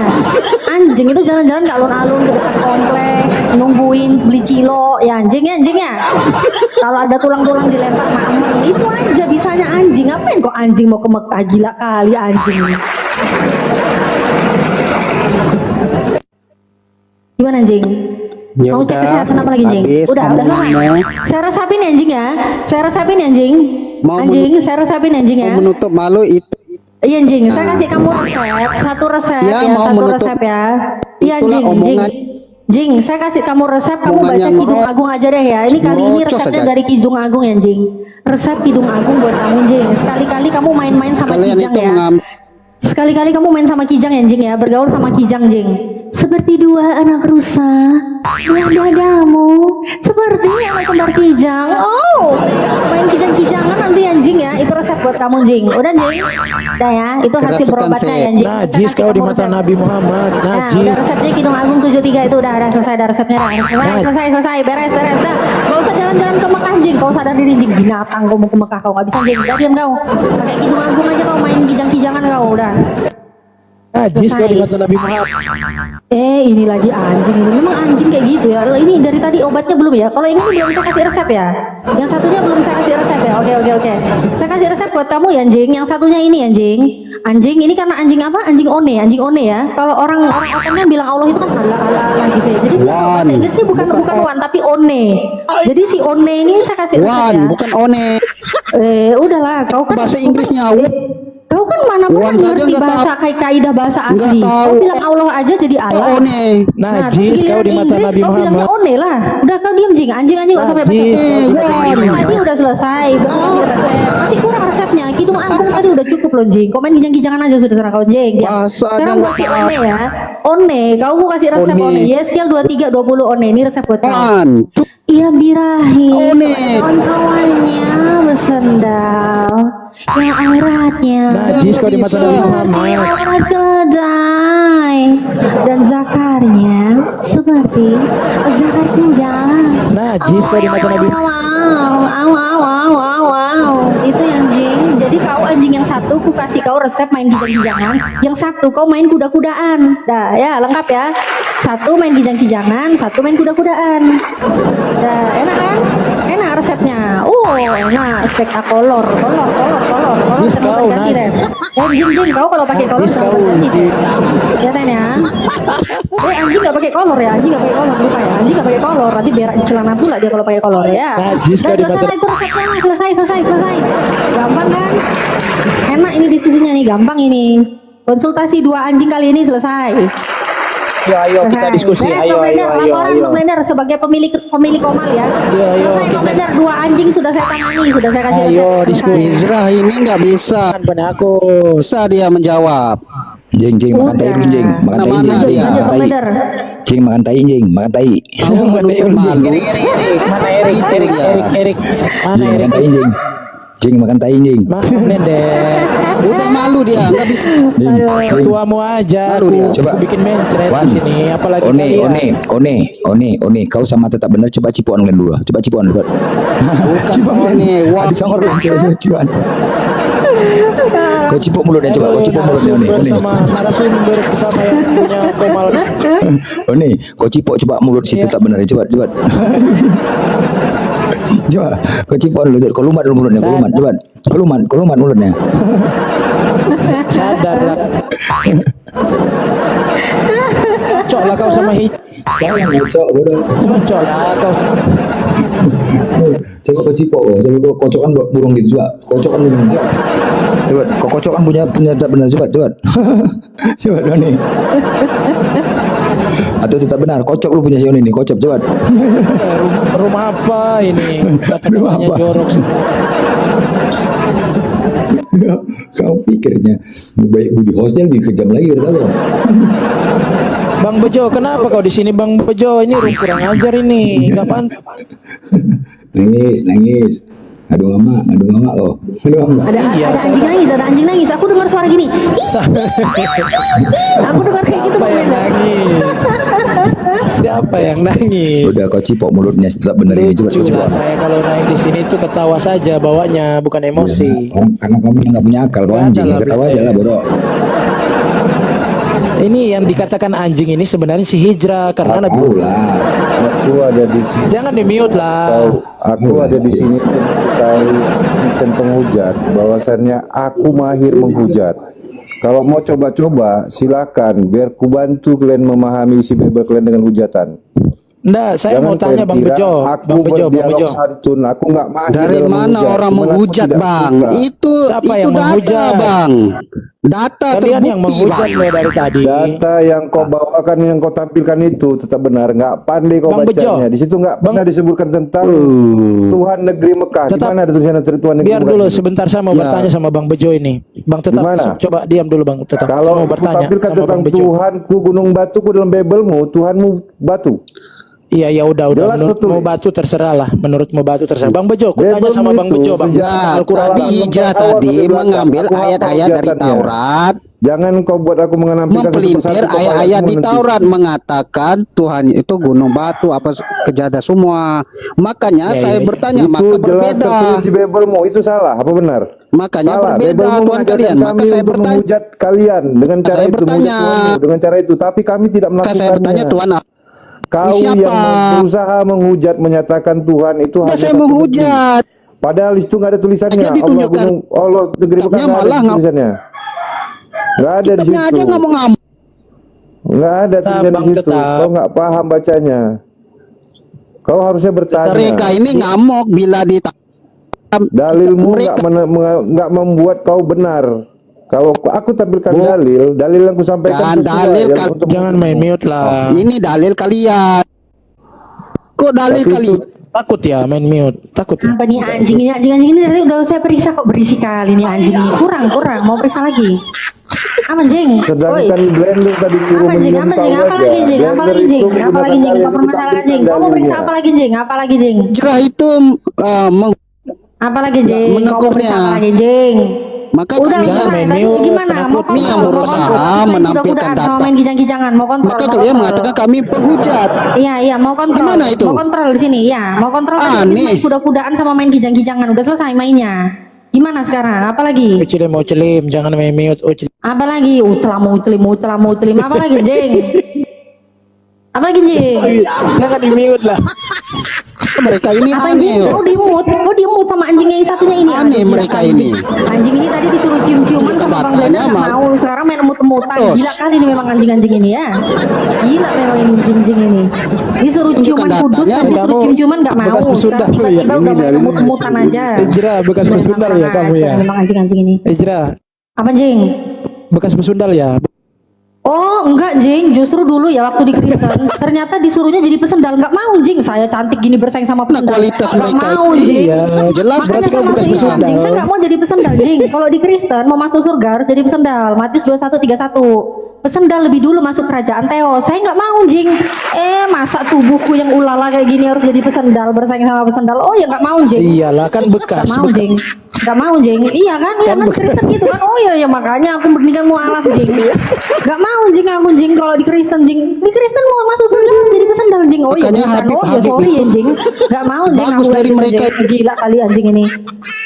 Anjing itu jalan-jalan ke alun-alun ke dekat kompleks, nungguin beli cilo ya anjing ya. Kalau ada tulang-tulang dilempar mamang itu aja bisanya anjing. Ngapain kok anjing mau ke Mekah? Gila kali anjing ini. Gimana anjing? Ya Mau cek udah, kesehatan apa lagi anjing? habis Udah selesai. ngomong-ngomong. Saya resapin ya anjing ya. Saya resapin ya anjing. Mau Anjing, saya resapin anjing ya. Mau menutup malu itu. Iya anjing, saya kasih kamu resep, satu resep Ya, ya, mau satu menutup. resep ya. Iya Itulah anjing, omongan. Jing, saya kasih kamu resep, kamu Omongan baca yang Kidung ngorok. Agung aja deh ya. Ini kali ini Ngorocos resepnya aja. dari Kidung Agung ya Jing. Resep Kidung Agung buat kamu Jing. Sekali-kali kamu main-main sama Kalian Kijang itu ya. Sekali-kali kamu main sama Kijang ya Jing ya, bergaul sama Kijang Jing. Seperti dua anak rusa, dua dadamu, seperti anak kembar Kijang. Oh, main Kijang-Kijangan nanti anjing ya. Itu resep buat kamu Jing. Udah Jing? Udah ya, itu hasil Kerasukan berobatnya saya. ya Jing. Najis Saya kau di kasih mata kamu resep. Nabi Muhammad. Nah, Najis. udah resepnya Kidung Agung 73 itu udah selesai, dah resepnya dah selesai, beres, dah. Gak usah jalan-jalan ke Mekah Jing, kau sadar diri Jing, binatang kau mau ke Mekah kau nggak bisa Jing, udah diam kau, pakai Kidung Agung aja kau main kijang-kijangan kau udah. Najis kau di Selesai. mata Nabi Muhammad. Ini lagi anjing ini, memang anjing kayak gitu ya. Ini dari tadi obatnya belum ya? Kalau ini belum saya kasih resep ya. Yang satunya belum saya kasih resep ya. Oke. Saya kasih resep buat kamu ya anjing. Yang satunya ini anjing. Anjing ini karena anjing apa? Anjing one ya. Kalau orang otaknya bilang Allah itu kan Allah gitu ya. Jadi dia bahasa Inggris ini bukan one tapi one. Jadi si one ini saya kasih resep Wan, ya. bukan one. Udahlah, kau kan Bahasa Inggrisnya. kau kan mana pernah Wan saja ngerti nggak bahasa kayak kaidah bahasa Nggak asli. tahu. Kau bilang Allah aja jadi Allah. One. Najis kau di mata Nabi Kau bilangnya Muhammad. one lah. Udah kau diam Jing, anjing gak usah Najis pakai. kau di mata Nabi Tadi Muhammad. udah selesai, udah kasih resep. Masih kurang resepnya. Kidung Agung tadi udah cukup loh Jing. Komen kijang-kijangan aja sudah serang kau Jing. Ya. Bahasa Sekarang buat si nggak one ya. One, kau mau kasih resep One. one. Yes, scale 23 20 one. Ini resep buat kau. Wan. Iya birahi, One. kawan-kawannya bersendal, yang auratnya Najis kau di mata Nabi Muhammad. aurat keledai, dan zakarnya seperti zakar kuda. Najis kau di mata Nabi. Wow, itu yang anjing. Jadi kau anjing yang satu, ku kasih kau resep main kijang-kijangan. Yang satu kau main kuda-kudaan. Dah ya lengkap ya. Satu main kijang-kijangan, satu main kuda-kudaan. Dah enak kan? Enak resepnya. Enak, spektakolor, kolor. Najis Jangan kau, ganti Najis. deh. Jing kau kalau pakai kolor Najis jangan kau, ganti deh. Jing. Lihatin ya. Anjing nggak pakai kolor ya, anjing nggak pakai kolor lupa ya, anjing nggak pakai kolor, nanti berak di celana pula dia kalau pakai kolor ya. Najis kau di Selesai mata. lah, itu resepnya lah, selesai. Gampang kan? Enak ini diskusinya nih, gampang ini. Konsultasi dua anjing kali ini selesai. Ayo kita diskusi. Beres, Ayo. Bang Blender, laporan Bang Blender sebagai pemilik Komal ya. Ayo, Selesai Bang Blender, dua anjing sudah saya tangani, sudah saya kasih Ayo, resep. diskusi. Selesai. Izrah ini nggak bisa. Pada aku. Bisa dia menjawab. Jing, makan tai Udah. dulu, Jing. Makan tai, Mana Jing. Lanjut, dia? lanjut Bang Tai. Blender. Jing, makan tai, Jing. Makan tai. Kamu menutup malu. Mana Erik? Mana Jing, makan Erik? tai, Jing. Jing makan tai jing. Maaf Nendek. Udah malu dia, nggak bisa. Jing. Tuamu aja. Baru dia. Coba. Aku bikin mencret Wan. di sini, apalagi One, kau sama tetap benar, coba cipokan kalian dua. Coba cipokan dua. Bukan nih, wah. Disongor lu, cipokan. Kau cipok mulutnya, coba kau cipok mulutnya One. Bersama narasumber sama yang punya komal. One, kau cipok coba mulut situ tetap benar, coba. Coba, kau cipok dulu, kau lumat dulu mulutnya, coba. Kau lumat mulutnya. Sadar lah. Cocok lah kau sama Kau yang ngocok, bodoh. Cocok lah kau. Coba kau cipok, coba kau kocokkan burung gitu, coba. Kocokkan burung, coba. Kau kocokkan punya tetap benar, coba. Coba Doni. Atau tetap benar, kocok lu punya si Oni nih, kocok, coba. Rumah apa ini? Kata-katanya apa? jorok semua. Kau pikirnya baik budi hostnya lebih kejam lagi kata lo. Bang Bejo, kenapa kau di sini Bang Bejo? Ini kurang ajar ini. Kapan? Nangis. Aduh mama lo. Ada anjing nangis. Aku dengar suara gini. Aku dengar kayak gitu Siapa yang nangis? Siapa yang nangis? Udah kau cipok mulutnya tetap benar ini, coba. Lucu lah saya kalau naik di sini tuh ketawa saja bawanya, bukan emosi. Karena kamu nggak punya akal, kau anjing, Adalah, ketawa Blende. aja lah bodoh. Ini yang dikatakan anjing ini sebenarnya si Hijrah karena Nabi. Tahu lah. Aku ada di sini. Jangan di mute lah. Aku ada di sini untuk tahu desain penghujat, bahwasannya aku mahir menghujat. Kalau mau coba-coba, silakan, biar ku bantu kalian memahami isi Bible kalian dengan hujatan. Nggak, saya mau tanya Bang kira Bejo. aku Bang Bejo. berdialog santun, aku nggak mahir Dari dalam mana menghujat. orang Cuman aku menghujat, tidak Bang? suka. Itu Siapa yang data, menghujat? Bang. Data Kalian yang terbukti, menghujat Bang. loh dari tadi. Data yang kau bawakan, yang kau tampilkan itu tetap benar. Nggak pandai kau Bang Bejo. bacanya. Di situ nggak pernah disebutkan tentang Tuhan negeri Mekah. Di Tetap- mana ada tulisan Tuhan negeri Biar Mekah dulu itu? sebentar saya mau Ya. bertanya sama Bang Bejo ini. Bang tetap Gimana? coba diam dulu Bang tetap. Saya Kalau mau aku bertanya tampilkan sama tentang Bang Bejo. Tuhanku gunung batuku dalam Biblemu, Tuhanmu batu. Iya ya udah Jelas menurut betul. mau batu terserah lah. Menurutmu batu terserah. Bang Bejo, aku tanya Bible sama Bang itu Bejo Bang. sejak Al-Quran. kalangan Hijrah awal tadi sampai belakang. mengambil Aku hafal ayat-ayat dari hujatannya. Taurat, Jangan kau buat aku menampilkan satu mempelintir persatu kau ayat-ayat bahas di semua Taurat nanti. mengatakan Tuhan itu gunung batu apa kejada semua. Makanya Ya, saya ya, ya. bertanya, Itu maka jelas berbeda. tertulis di Biblemu, itu salah apa benar? Makanya Salah. berbeda Biblemu Tuhan mengajarkan kalian. Maka kami saya untuk bertanya, menghujat kalian dengan cara saya itu, menghujat bertanya. Tuhanmu dengan cara itu, tapi kami tidak maka saya melakukannya. bertanya Tuhan apa? Kau Siapa? yang berusaha menghujat, menyatakan Tuhan itu Enggak, hanya saya satu menghujat. negeri. Padahal itu nggak ada tulisannya. Aja ditunjukkan. Allah negeri Mekah nggak malah ada tulisannya. Nggak ada di Kitabnya situ. aja ngomong-ngomong. Nggak ada Tetap, tulisan Bang, di situ. tetap. Kau nggak paham bacanya. Kau harusnya bertanya. Mereka ini ngamuk bila Dalilmu mereka nggak membuat kau benar. Kalau aku tampilkan dalil yang ku sampaikan Dan sesuai dalil yang kan- untuk Jangan main mute lah. ini dalil kalian. Kok dalil Tapi kalian? Takut ya main mute. Takut ya. Apa nih anjing ini dari udah saya periksa kok berisik kali nih anjing ini. Kurang mau periksa lagi. Apa jeng? sedangkan blender tadi nyuruh Apa jeng? menyium Apa jeng? tahu Apa aja. lagi jeng? Apa Blender lagi jeng? itu Apa lagi menggunakan jeng? dalil Apa untuk permasalahan tampilkan jeng? Kau mau periksa dalilnya. apa lagi jeng? Apa lagi jeng? Hijrah itu Apa lagi jeng? Kau mau menegurnya. periksa apa lagi jeng? maka Udah kami Jangan udah main tadi mute, gimana? Mau penakut nih yang kontrol, berusaha mau kontrol. menampilkan Kuda-kudaan sama data. main kijang-kijangan, mau kontrol. maka mau kalian kontrol. mengatakan kami penghujat. Iya, mau kontrol. Gimana itu? Mau kontrol di sini, ya. Mau kontrol tadi habis Aneh. main kuda-kudaan sama main kijang-kijangan. Udah selesai mainnya. Gimana sekarang? Apa lagi? Ucilim, ucilim, jangan main mute. Ucilim. Apa lagi? Utelam. Apa lagi, Jeng? Apa lagi, Jeng? Jangan di mute lah. Mereka ini Apa aneh. Jeng? Kau dimut sama anjing yang satunya ini. Aneh Aduh, mereka gila, ini. Anjing ini tadi disuruh cium-ciuman sama Bang Blender Katanya nggak mau. Sekarang main emut-emutan. Terus. Gila kali ini memang anjing-anjing ini ya. Gila memang ini anjing ini. Disuruh ciuman datanya, kudus, disuruh kamu cium-ciuman nggak mau. bekas pesundal Sekarang lu ya? tiba-tiba udah main emut-emutan aja. Hijrah bekas pesundal ya kamu ya. Memang anjing-anjing ini. Hijrah Apa, Jeng? bekas pesundal ya. Oh enggak Jeng, justru dulu ya waktu di Kristen ternyata disuruhnya jadi pesendal. Nggak mau Jeng, saya cantik gini bersaing sama pesendal. kualitas Nggak mereka mau Jeng. Iya, jelas Makanya berarti saya kamu bekas masuk Islam pesundal. Jeng, saya nggak mau jadi pesendal Jeng. Kalau di Kristen mau masuk surga harus jadi pesendal. Matius 21:31. Pesendal lebih dulu masuk kerajaan Theo. Saya nggak mau Jeng. Masa tubuhku yang ulala kayak gini harus jadi pesendal bersaing sama pesendal. Oh ya nggak mau Jeng. Iyalah kan bekas. Nggak mau Jeng. Gak mau jeng, iya kan Kristen gitu kan. Oh iya ya makanya aku mendingan mualaf jeng. Gak mau jeng aku jeng kalau di Kristen mau masuk surga harus jadi pesendal jeng. Oh iya Makanya bukan. Oh ya Habib sorry itu ya jeng. Gak mau jeng bagus aku dari jeng. mereka. Gila kali anjing ini.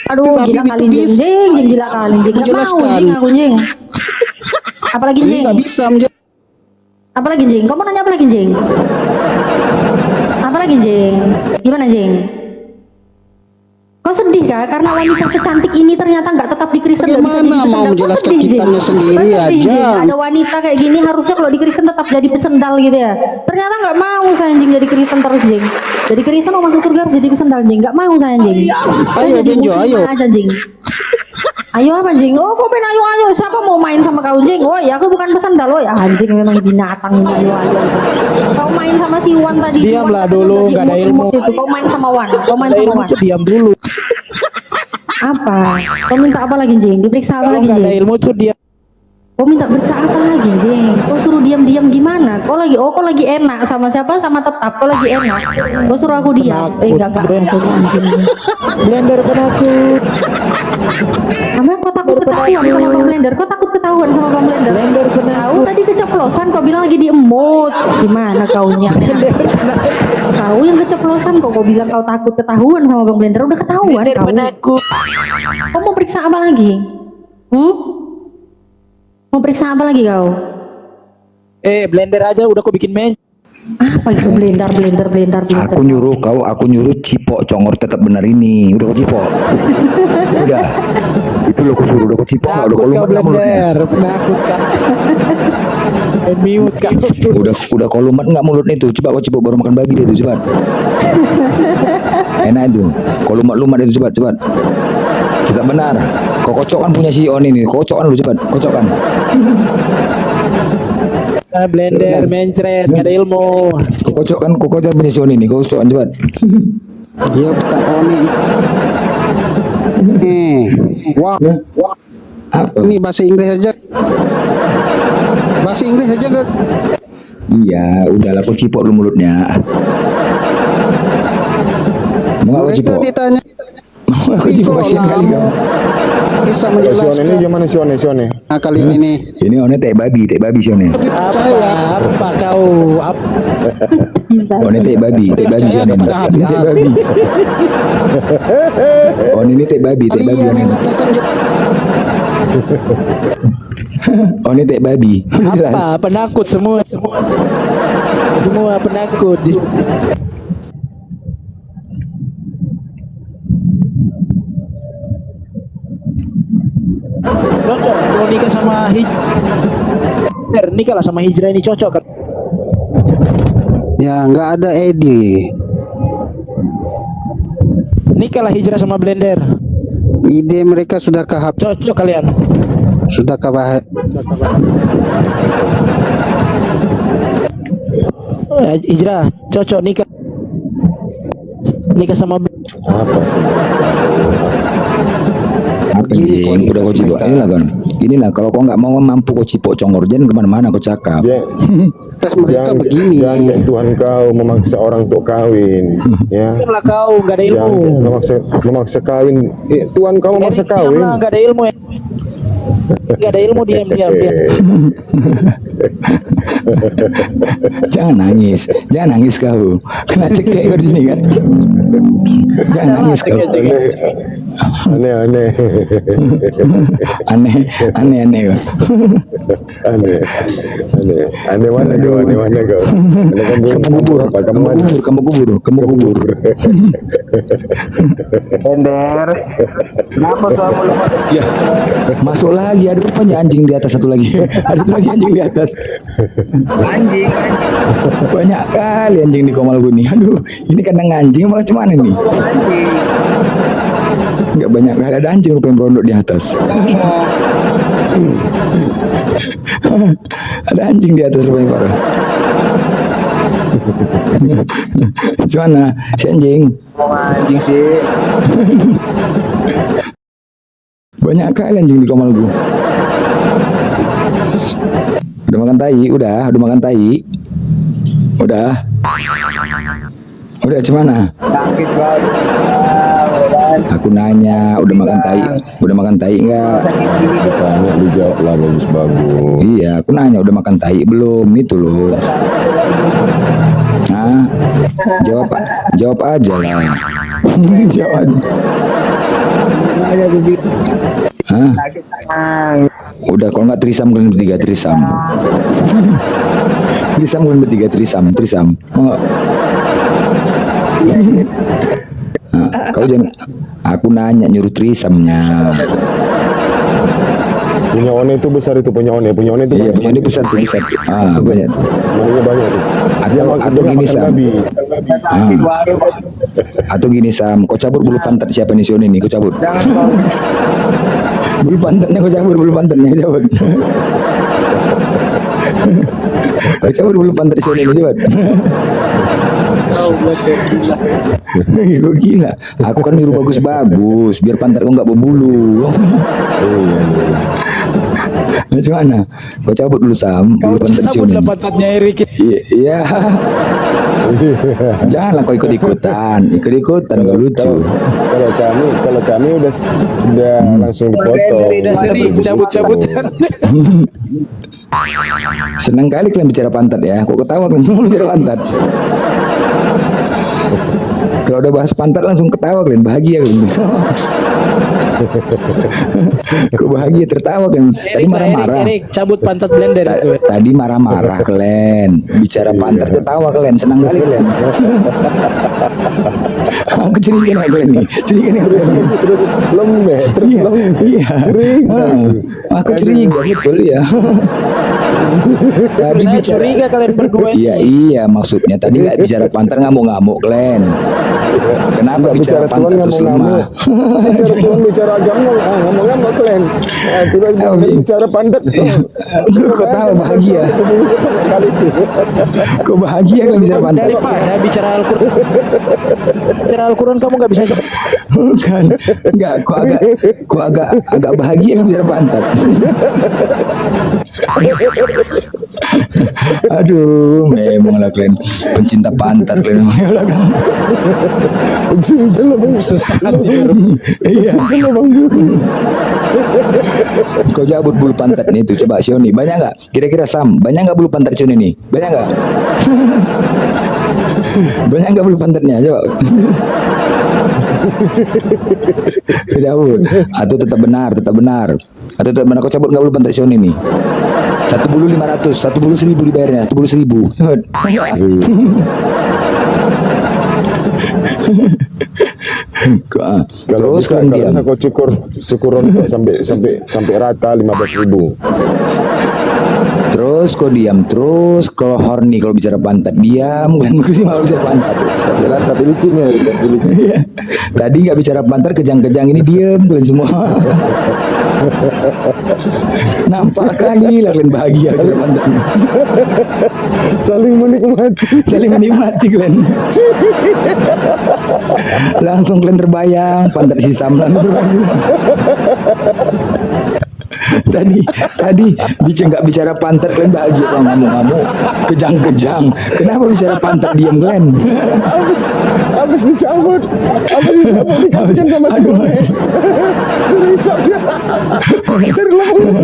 Aduh Habib gila itu kali jeng bisa. jeng gila kali jeng. Gak mau Menjelaskan. jeng aku jeng. Apalagi Ini jeng? nggak bisa menjelaskan. Apalagi jeng? Kau mau nanya apa lagi jeng? Apalagi jeng? Gimana jeng? Kau sedih kah karena wanita secantik ini ternyata nggak tetap di Kristen nggak bisa jadi Bagaimana mau pesendal? Kau menjelaskan sedih jeng? kitanya sendiri Kau sedih aja? jeng? Ada wanita kayak gini harusnya kalau di Kristen tetap jadi pesendal gitu ya? Ternyata nggak mau saya jeng jadi Kristen terus jeng. Jadi Kristen mau masuk surga harus jadi pesendal jeng. Nggak mau saya jeng. Saya Ayo, jadi Benjo, muslimah ayo. aja jeng. Ayo apa jeng? Oh kau main ayo. Siapa mau main sama kau jeng? Oh ya aku bukan pesendal. Oh ya anjing memang binatang ini ayo. Kau main sama si Wan tadi. si Wan Diamlah katanya dulu, udah nggak ada ilmu. diemut-emut itu. Kau main sama Wan. Kau main Ada sama ilmu Wan. tuh diam dulu. Apa? Kau minta apa lagi jeng? Diperiksa apa Kalau lagi nggak ada jeng? ilmu tuh dia Kau minta periksa apa lagi jeng? Kau suruh diam-diam gimana? Kau lagi enak sama siapa? Sama tetap. Kau lagi enak. Kau suruh aku diam. Enggak pokoknya anjing. blender penakut. Kamu kok takut ketahuan sama Bang Blender? Kok takut ketahuan sama Bang Blender? Blender Tahu penakut. tadi keceplosan kau bilang lagi diemut. Gimana kaunya? Kau yang keceplosan kok bilang kau takut ketahuan sama Bang Blender. Udah ketahuan Blender kau. penakut. Kau mau periksa apa lagi? Mau periksa apa lagi kau? Blender aja udah aku bikin men. Apa itu blender? Aku nyuruh cipok congor tetap benar ini. Udah kau cipok. Udah. Itu lo suruh udah kau cipok. Udah Takut kau kau lumat mulutnya. blender, penakut kan. Mute kau. Udah kau lumat nggak mulutnya itu. Coba kau cipok baru makan babi dia itu cepat. Enak itu. Kau lumat itu cepat. Tidak benar. Kau kocok kan punya si On ini. Kocok kan lu cepat. Kocok kan. Blender mencret, nggak ada ilmu. Kau kocok punya si On ini. Kau kocok kan cepat. Dia bukan Oni. Wah, Apa? ini bahasa Inggris aja. Bahasa Inggris aja gak? Iya, udahlah kau cipok lu mulutnya. Mau nggak kau Mereka cipok? ditanya. Mau nggak kau cipok kasihan kali kau. Bisa Sion ini menjelaskan. gimana Sion? Nah kali ini nih. Ini One teh babi sih One. Apa kau? Apa? One teh babi sih One. Teh babi. Oh ini teh babi Kalian One. ini bisa Oh ini teh babi. Apa? Penakut semua. Semua penakut. Cocok kalau nikah sama Hijrah. Nikah lah sama Hijrah ini cocok kan? Ya nggak ada Edi. Nikah lah Hijrah sama Blender. Ide mereka sudah Cocok kalian. sudah kabah. Hijrah cocok nikah sama Apa sih? Apa ini? Udah kau cipok. Inilah kalau kau nggak mau mampu kau cipok congor jangan kemana-mana kau cakap. Tes mereka begini. Jangan kayak Tuhan kau memaksa orang untuk kawin, ya. lah kau nggak ada ilmu. Jangan memaksa kawin. Tuhan kau memaksa kawin. Diam lah, nggak ada ilmu ya. Nggak ada ilmu diam. Jangan nangis kau. Kena cekek kau di sini kan. Jangan nangis kau. Aneh. Aneh kau. Aneh mana kau? Kamu kubur. Blender. Kenapa kamu lemah? Ya, masuk lagi. Ada rupanya anjing di atas satu lagi. Ada lagi anjing di atas. Anjing. Banyak kali anjing di komal gue nih. Aduh, ini kandang anjing apa cuman ini? Enggak banyak kali ada anjing rupanya berondok di atas. Ada anjing di atas rupanya parah. Gimana? Si anjing. Anjing sih. Banyak kali anjing di komal gue. Udah makan tai? Udah, gimana? Sakit banget. Aku nanya, udah makan tai? Udah makan tai enggak? Tanya dijawab lah bagus-bagus. Iya, aku nanya udah makan tai belum? Itu loh. Nah, jawab aja lah. Jawab. Hah? Udah, kalau nggak trisam kalian bertiga trisam. Trisam kalian bertiga trisam. Mau nggak? Nah, kau jangan. Aku nanya nyuruh trisamnya. Punya one itu besar itu, punya one itu Iya, banyak. punya dia besar tuh, besar. Banyak. Makanya banyak itu. Atau gini makan Sam. babi. Atau gini Sam, kau cabut bulu pantat siapa nih Sione nih? Kau cabut. Bulu pantatnya kau cabut, bulu pantatnya kau cabut. Kau cabut bulu pantat Sione nih cepat. Gue gila. Aku kan niru bagus-bagus biar pantat kau nggak berbulu. Iya. Macam mana? Kau cabut dulu Sam, bulu pantat Cabut Sione. lah pantatnya Erik. Iya. Janganlah kau ikut-ikutan gak lucu. Kalau kami udah langsung dipoto. Udah sering cabut-cabutan. Senang kali kalian bicara pantat ya. Kok ketawa kalian semua bicara pantat? Kalau udah bahas pantat langsung ketawa kalian, bahagia kalian. Kok bahagia tertawa kalian. Tadi marah-marah. Erik, cabut pantat blender itu. Tadi marah-marah kalian. Bicara pantat ketawa kalian, senang kali kalian. Aku curiga sama kalian nih. Curiga nih Terus lembek, terus lembek. Iya. Curiga. Aku curiga betul ya. Tadi Saya bicara. curiga kalian berdua ini. Iya maksudnya tadi nggak bicara pantat ngamuk-ngamuk kalian. Kenapa Nggak bicara Tuhan pantat terus ngamuk-ngamuk. lemah? Bicara Tuhan, bicara agama, ngamuk-ngamuk kalian. Tiba-tiba bicara pantat. Kok tahu bahagia? Kok bahagia kalau bicara pantat? Daripada bicara Al-Quran. Bicara Al-Quran kamu nggak bisa. Bukan, enggak. Kok agak bahagia kalau bicara pantat. Aduh, memanglah kalian pencinta pantat kalian. Cinta lo bang, Sesat Iya. cinta lo bang. Kau cabut bulu pantatnya itu, coba Sioni, banyak nggak? Kira-kira Sam, banyak nggak bulu pantat Sioni nih? Banyak nggak? Banyak nggak bulu pantatnya? Coba. Kau cabut. Atau tetap benar. Atau tetap benar kau cabut nggak bulu pantat Sioni nih? 1 bulu 500, 1 bulu 1000 dibayarnya, 1 bulu 1000. Kalau Terus bisa, kan kalau diam. bisa kau cukur rontok sampai rata 15.000. Terus kau diam, terus kalau horny kalau bicara pantat diam, kan sih mau bicara pantat. Tapi licin ya, Iya. Tadi nggak bicara pantat, kejang-kejang ini diam kalian semua. Nampak kali lah kalian bahagia bicara pantat. Saling menikmati. Kalian menikmati kalian. Langsung kalian terbayang pantat si Sam langsung terbayang. Tadi nggak bicara pantat kalian bahagia kalau ngamuk-ngamuk, kejang-kejang. Kenapa bicara pantat diam kalian? Habis dicabut dikasihkan sama Sule. Sule hisap dia. Dari lubang.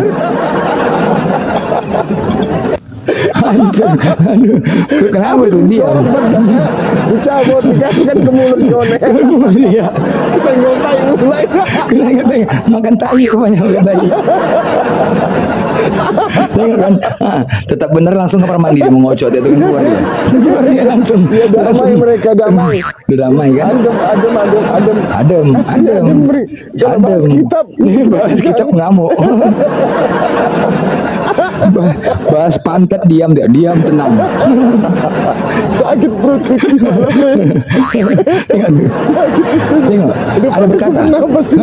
Aduh, kenapa tuh dia? Dicabut dikasihkan ke mulut Sule. Iya, Kesenggol tai mulai. kenapa makan tai rupanya makan tai. Tengok kan, tetap benar langsung ke kamar mandi dia mau ngocot dia tuh keluar dia langsung. Ya damai mereka damai. Udah damai kan? Adem. Kalau bahas kitab. Bahas kitab ngamuk. Bahas pantat diam tenang. Sakit perut. Tengok, ada berkata. Kenapa sih?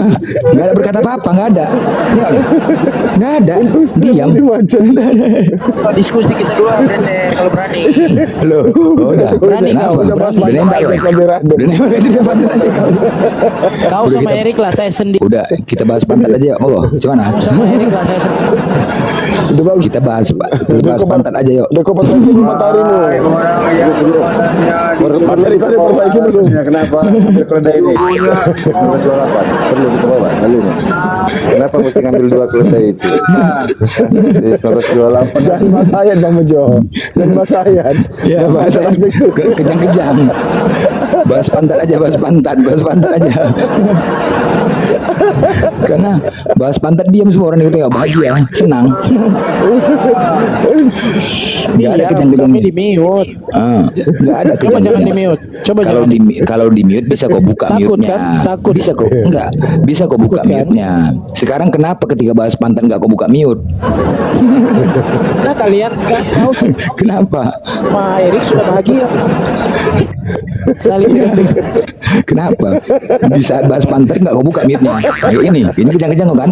Nggak ada berkata apa-apa, nggak ada. Nggak ada. Diam. Diskusi kita dua, Brende, kalau berani. Loh, udah. Berani kau. Udah bahas Udah nembak banyak kau. lebih adem. Udah nembak itu dia pantat aja kau. Kau Udah sama kita- Erik lah, saya sendiri. Udah, kita bahas pantat aja ya. Monggo, gimana? Kau sama Erik lah, saya sendiri. Udah bagus Kita bahas pantat aja yuk. Udah kau perbaiki belum matahari lu? Matahari kau diperbaiki belum? Kenapa ambil keledai ini? 1928 perlu kita bawa kali ini. Kenapa mesti ngambil 2 keledai itu? Di 1928 Jangan masayan Bang Bejo. Jangan masayan. Ya, bahas aja kejang-kejang. Bahas pantat aja, bahas pantat aja. Karena bahas pantat diam semua orang itu ya bahagia, senang. Nggak ada kejang-kejang. Kami di mute. Nggak ada Coba jangan kejang-kejang. di mute. Coba Kalau jangan. kalau di mute bisa kok buka Takut mute-nya. kan? Takut. Bisa kok enggak. Bisa kok buka Takut kan? mute-nya. Sekarang kenapa ketika bahas pantat enggak kok buka mute? Nah kalian kau Kenapa? sama Erik sudah bahagia. Saling dengan Kenapa? Di saat bahas pantat enggak kok buka mute-nya. Ayo ini kejang-kejang kok kan?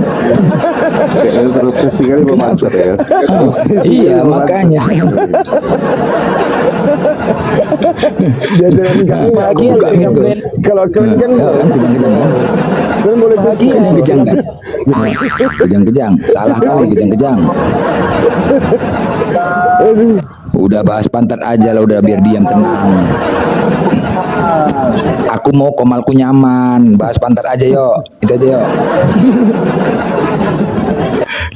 kayaknya terobsesi kali bawa pantat ya. Iya, makanya. Jajanan kami bahagia buka dengan mute. brand. kalau kalian kan Ya, kan kejang-kejang kan? kalian boleh Bahagia. Kejang kan? Kejang-kejang. Salah kali kejang-kejang. Udah bahas pantat aja lah, udah biar diam tenang. Aku mau komalku nyaman, bahas pantat aja yuk. Itu aja yuk.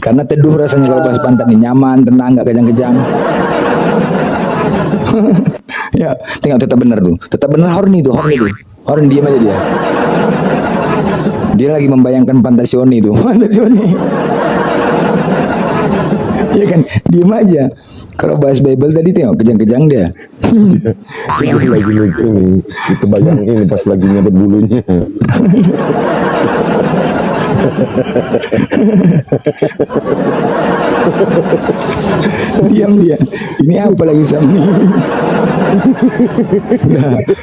Karena teduh rasanya kalau bahas pantat nih, nyaman, tenang, nggak kejang-kejang. Ya, tengok tetap benar tuh. Tetap benar Horny tuh. Horny diam aja dia. Dia lagi membayangkan pantat Sioni tuh. Pantat Sioni. Iya kan, diam aja. Kalau bahas Bible tadi tengok kejang-kejang dia. lagi ini itu bayang ini pas lagi nyabet bulunya. Diam dia. Ini apa lagi Sami?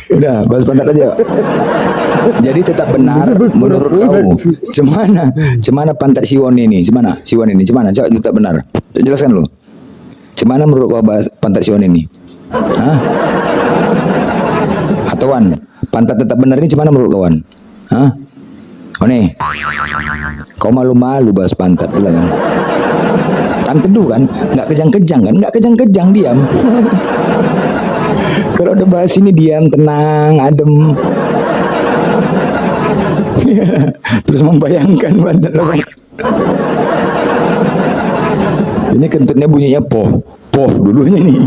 Udah, bahas pantat aja. Jadi tetap benar menurut kamu. Cemana pantat Siwon ini? Cemana? Coba tetap benar. Jelaskan lu. Cemana menurut kau bahas pantat Siwon ini? Hah? Atau Wan, pantat tetap benar ini cemana menurut kawan? Hah? Oh nih, kau malu-malu bahas pantat lah kan? Kan teduh kan? Nggak kejang-kejang kan? Nggak kejang-kejang, diam. Kalau udah bahas ini diam, tenang, adem. Terus membayangkan pantat lo. Ini kentutnya bunyinya poh dulunya nih.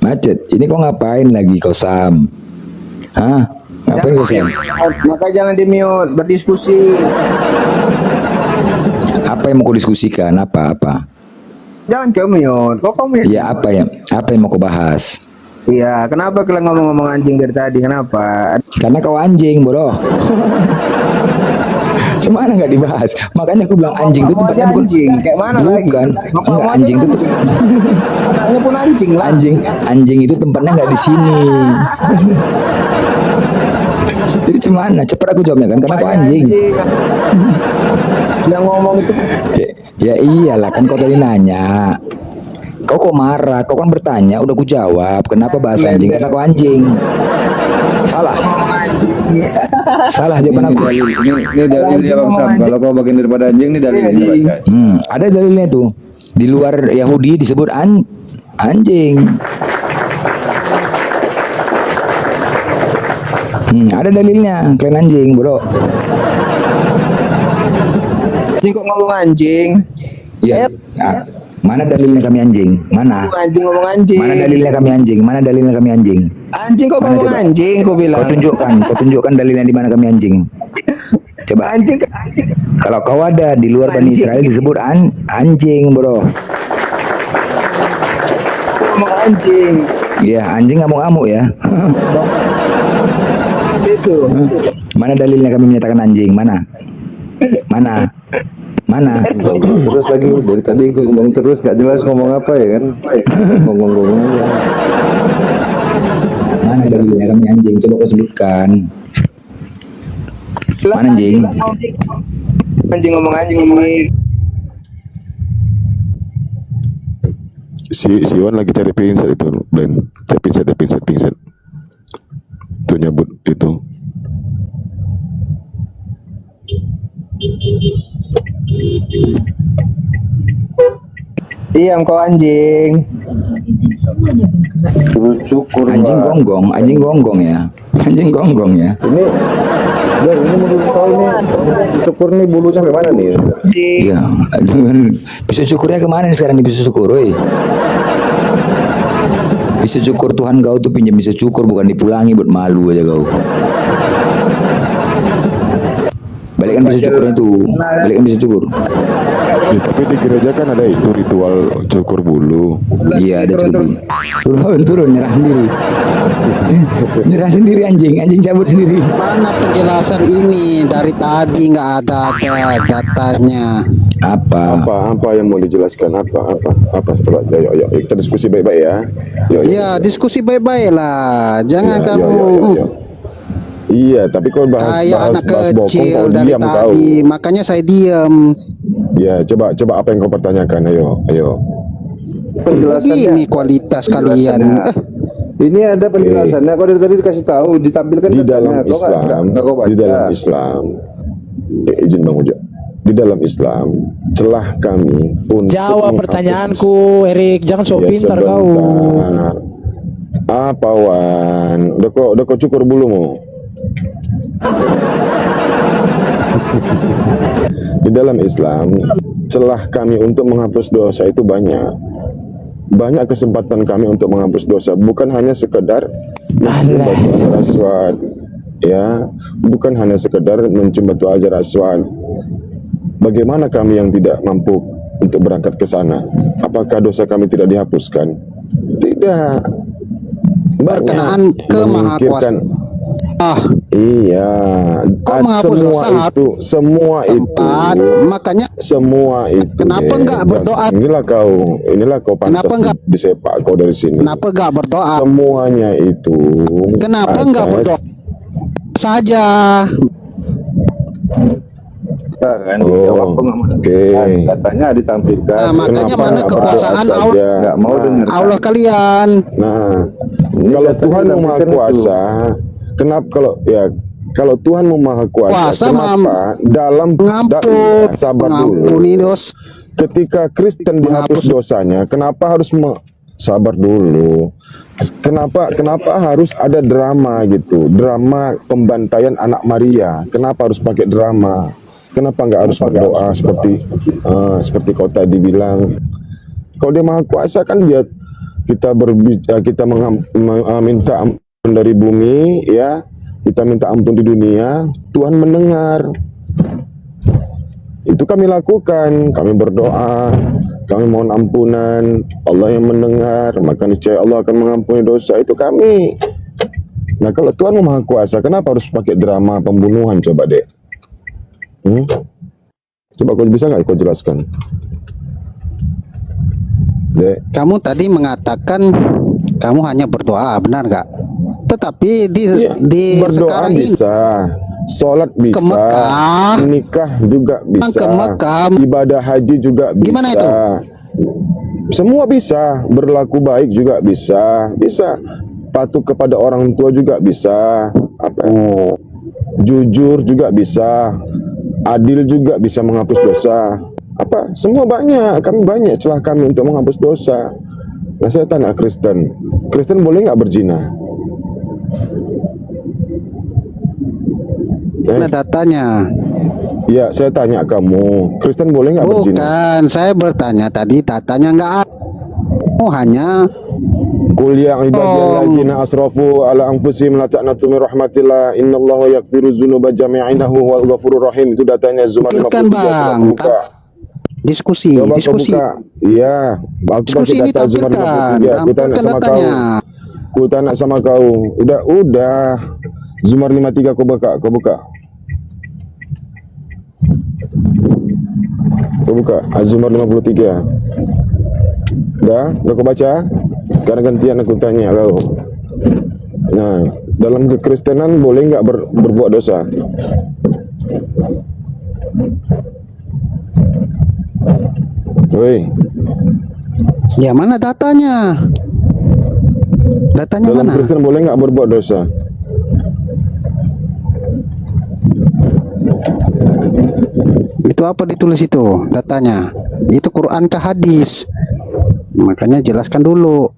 Macet. Ini kok ngapain lagi kau Sam? Hah? Ngapain kau Sam? Maka jangan di mute, berdiskusi. Apa yang mau kau diskusikan? Apa? Jangan ke mute. Kok kamu Ya apa yang mau kau bahas? Iya, kenapa kalian ngomong-ngomong anjing dari tadi? Kenapa? Karena kau anjing, bodoh. Cemana nggak dibahas? Makanya aku bilang anjing itu tempatnya bukan. anjing. Kayak mana lagi? Bukan. Enggak, anjing itu Anaknya pun anjing lah. anjing itu tempatnya nggak di sini. Jadi cemana? Cepat aku jawabnya kan karena aku anjing. Yang ngomong itu Ya iyalah kan kau tadi nanya. Kau kok marah? Kau kan bertanya, udah ku jawab. Kenapa bahas anjing? Karena kau anjing. Salah jawaban aku. ini dalilnya Bang Sam. Kalau kau bagian daripada anjing, ini dalilnya baca. Ada dalilnya tuh. Di luar Yahudi disebut anjing. Ada dalilnya, kalian anjing, bro. Anjing kok ngomong anjing? Ya. Nah, mana dalilnya kami anjing? Mana? Anjing ngomong anjing. Mana dalilnya kami anjing? Mana dalilnya kami anjing? Anjing kok Mana ngomong coba? anjing? Kau bilang. Kau tunjukkan dalilnya di mana kami anjing. Coba. Anjing. Kalau kau ada di luar Bani Anjing. Israel disebut anjing, bro. Ngomong anjing. Iya, anjing ngamuk-ngamuk ya. Itu. Mana dalilnya kami menyatakan anjing? Mana? Terus lagi dari tadi gue ngomong terus gak jelas ngomong apa ya kan? Ngomong aja. Mana dalilnya kami anjing? Coba kau sebutkan. Mana anjing? Anjing ngomong anjing. Si Wan lagi cari pinset itu, Blend. Cari pinset. Tuh nyebut itu. Diam kau anjing. Cukur Anjing Pak. gonggong ya. Anjing gonggong ya. Ini Ber, ini menurut kau ini cukur nih bulu sampai mana nih? Iya. Aduh, bisa cukurnya kemana nih sekarang nih bisa cukur, woi? Bisa cukur Tuhan kau tuh pinjam bisa cukur bukan dipulangi buat malu aja kau. Balikan bisa cukurnya tuh, balikan bisa cukur. Ya, tapi di gereja kan ada itu ritual cukur bulu. Iya ada cukur. Turun nyerah sendiri. Nyerah sendiri anjing cabut sendiri. Mana penjelasan ini dari tadi nggak ada datanya. Apa yang mau dijelaskan? Apa coba yuk, kita diskusi baik-baik ya. Yuk. Ya diskusi baik-baik lah, jangan Ya, kamu yuk. Iya, tapi kalau bahas anak bokong kecil kau dari diam kau. tadi, makanya saya diam. Ya, coba apa yang kau pertanyakan? Ayo. Begini kualitas kalian. Ini ada penjelasannya. Kau dari tadi dikasih tahu, ditampilkan Di datanya. dalam Kau Islam, nggak kau baca. di dalam Islam, izin Bang Uja. Di dalam Islam, celah kami untuk Jawab menghapus- pertanyaanku, Erik. Jangan sok Ya, pintar kau. sebentar. Apa Wan? Udah kau cukur bulumu? Di dalam Islam, celah kami untuk menghapus dosa itu banyak. Banyak kesempatan kami untuk menghapus dosa, bukan hanya sekedar mencium batu hajar aswad, ya, bukan hanya sekedar mencium batu hajar aswad. Bagaimana kami yang tidak mampu untuk berangkat ke sana? Apakah dosa kami tidak dihapuskan? Tidak. Berkenaan ke Maha Kuasa. Iya, Kok menghapus dosa? semua Tempat, itu, makanya semua itu. Kenapa enggak berdoa? Inilah kau pantas Kenapa enggak? disepak kau dari sini. kenapa nggak berdoa? Semuanya itu. Kenapa nggak atas- berdoa saja? Kan Oh, dijawab kok nggak mau oke. dengar. Katanya ditampilkan. Nah, makanya Kenapa mana nggak kekuasaan berdoa Allah? saja? Nggak mau Nah, dengar. Allah kalian. Nah, Ini kalau katanya Tuhan Maha ditampilkan Kuasa, kenapa kalau Tuhan Maha Kuasa, Kuasa kenapa dalam sabar dulu. Mengampuni dos. Ketika Kristen dihapus dosanya, kenapa harus sabar dulu? Kenapa harus ada drama gitu? Drama pembantaian anak Maria. Kenapa harus pakai drama? Kenapa nggak harus berdoa seperti kau tadi bilang? Kalau Dia Maha Kuasa kan dia kita minta ampun dari bumi, ya, kita minta ampun di dunia, Tuhan mendengar. Itu kami lakukan, kami berdoa, kami mohon ampunan, Allah yang mendengar, maka niscaya Allah akan mengampuni dosa itu kami. Nah, kalau Tuhan Maha Kuasa, kenapa harus pakai drama pembunuhan, coba dek? Coba kau bisa nggak kau jelaskan, dek? Kamu tadi mengatakan kamu hanya berdoa, benar nggak? Tetapi Iya, di berdoa sekarang ini bisa, sholat bisa, Mekah. nikah juga bisa, Ke Mekah. ibadah haji juga bisa. Gimana itu? Semua bisa, berlaku baik juga bisa, patuh kepada orang tua juga bisa, jujur juga bisa, adil juga bisa menghapus dosa. Semua banyak, kami banyak celah kami untuk menghapus dosa. Nah, saya tanya Kristen boleh nggak berzina? ada datanya. Ya, saya tanya kamu, Kristen boleh nggak berzina? Bukan, saya bertanya tadi datanya nggak ada. Oh, hanya Qul ya ibadiyallazina asrafu ala anfusihim la taqnatu min rahmatillah innallaha yaghfiru dzunuba jami'an innahu wal ghafurur rahim. Itu datanya Zumar 53. Kan, Bang. Buka. diskusi. Coba kau buka. Iya, aku Diskusi pakai ini data Zumar tampilkan. 53. Aku tanya Tampilkan sama kau. datanya. Aku tanya sama kau. Udah. Zumar 53 kau buka. Kau buka Azumar 53. Udah kau baca? Sekarang gantian aku tanya kau. Nah, dalam kekristenan boleh nggak berbuat dosa? Woi, Ya mana datanya? Datanya dalam mana? Kristen boleh nggak berbuat dosa? Itu apa ditulis itu datanya? Itu Quran ke hadis? Makanya jelaskan dulu.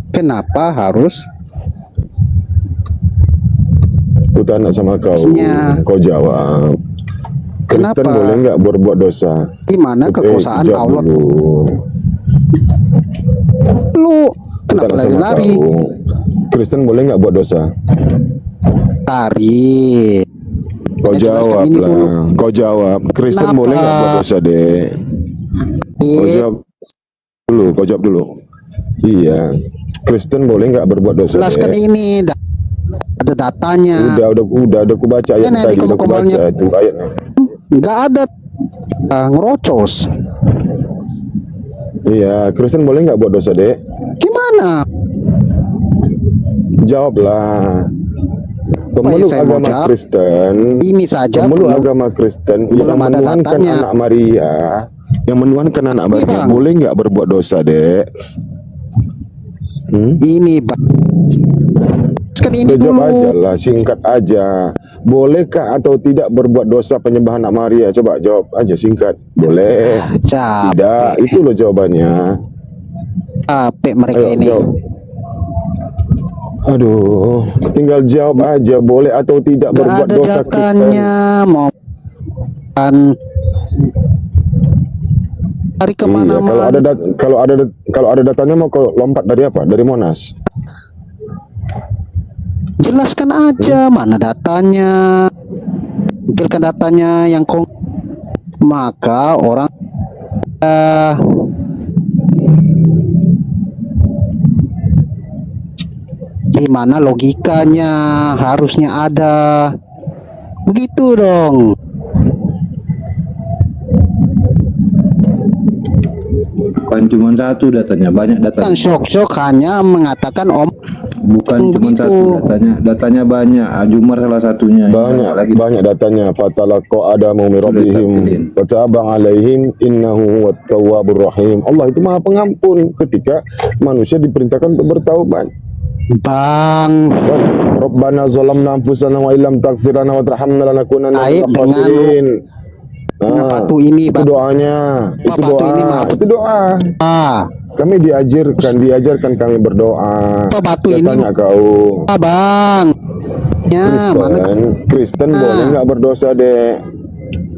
Kenapa harus Aku tanya sama kau, Nya. kau jawab. Kristen Kenapa? boleh nggak berbuat dosa? gimana kekuasaan jawab Allah? dulu. Lu Aku kenapa tanya sama lari-lari? kau, Kristen boleh nggak buat dosa? Lari. Kau Ya, jelaskan jawab ini lah. dulu. Kau jawab. Kristen Kenapa? boleh nggak buat dosa, Dek? Kau Eh, jawab dulu. Kau jawab dulu. Iya. Kristen boleh nggak berbuat dosa, jelaskan Dek? ini. Ada datanya. Udah aku baca ayat Ini tadi. di Udah aku komal-komalnya. baca itu ayatnya. Nggak ada ngerocos. Iya. Kristen boleh nggak buat dosa, Dek? Gimana? Jawablah. Pemeluk saya mau agama jawab? Kristen, Ini saja pemeluk belum. agama Kristen belum yang ada menuhankan datanya. anak Maria, yang menuhankan anak Maria, Bang. boleh nggak berbuat dosa, Dek? Ini Bang. Kan ini Udah jawab aja dulu. lah, singkat aja. Bolehkah atau tidak berbuat dosa penyembahan anak Maria? Coba jawab aja singkat. Boleh. Tidak, itu loh jawabannya. Capek mereka Ayo, ini. jawab. Aduh, tinggal jawab aja. Boleh atau tidak Nggak berbuat ada dosa Kristen? datanya. Mau kan dari Iya, kemana-mana. kalau ada datanya mau kau lompat dari apa? Dari Monas. Jelaskan aja mana datanya. Tampilkan datanya yang maka orang gimana logikanya harusnya ada begitu dong. Bukan cuma satu datanya, banyak Kan datanya. syok hanya mengatakan om Bukan cuma begitu. satu datanya banyak. Ajumar salah satunya. Banyak datanya. Fatalaqa Adamu min rabbihim fataba alaihim innahu huwat tawwabur rahim. Allah itu Maha Pengampun ketika manusia diperintahkan untuk bertaubat. Bang, Rabbana zalamna anfusana wa illam taghfir lana wa tarhamna lanakunanna Baik, minal khasirin. batu ini Itu Bang. doanya. Itu batu ini doa. mah. Itu doa. Kami diajarkan kami berdoa. Apa batu Saya ini? tanya kau. Bang. Ya, mana Kristen boleh nggak berdosa, Dek?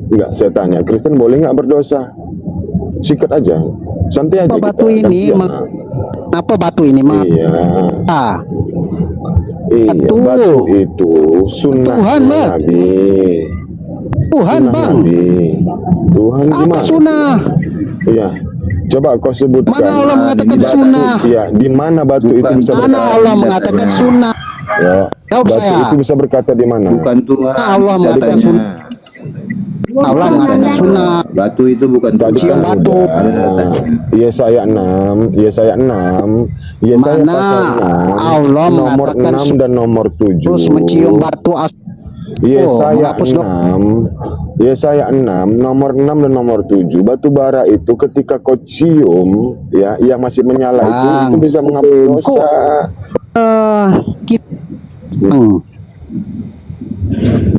Nggak, saya tanya. Kristen boleh nggak berdosa? Sikat aja. Santai aja. apa batu kita. ini? Gantian, Apa batu ini mah? Iya. Iya, Batu. batu itu sunnah Tuhan, Bang. Nabi. Tuhan Sunnah Bang. Nabi. Tuhan Apa gimana? sunnah? Iya. Coba kau sebutkan. Mana Allah mengatakan batu, sunnah? Iya, di mana batu itu bisa Mana berkata? Allah mengatakan sunnah? Ya. Jawab Batu saya. itu bisa berkata di mana? Bukan Tuhan. Allah mengatakan datanya. sunnah. Allah mengatakan sunnah. Batu itu bukan Tadi Tuhan. kan batu. udah. Yesaya 6, Yesaya 6, Yesaya Mana pasal 6, Allah nomor mengatakan 6 dan nomor 7. terus mencium batu Yesaya menghapus 6, Yesaya 6, nomor 6 dan nomor 7. Batu bara itu ketika kau cium, ya, yang masih menyala itu bisa menghapus dosa.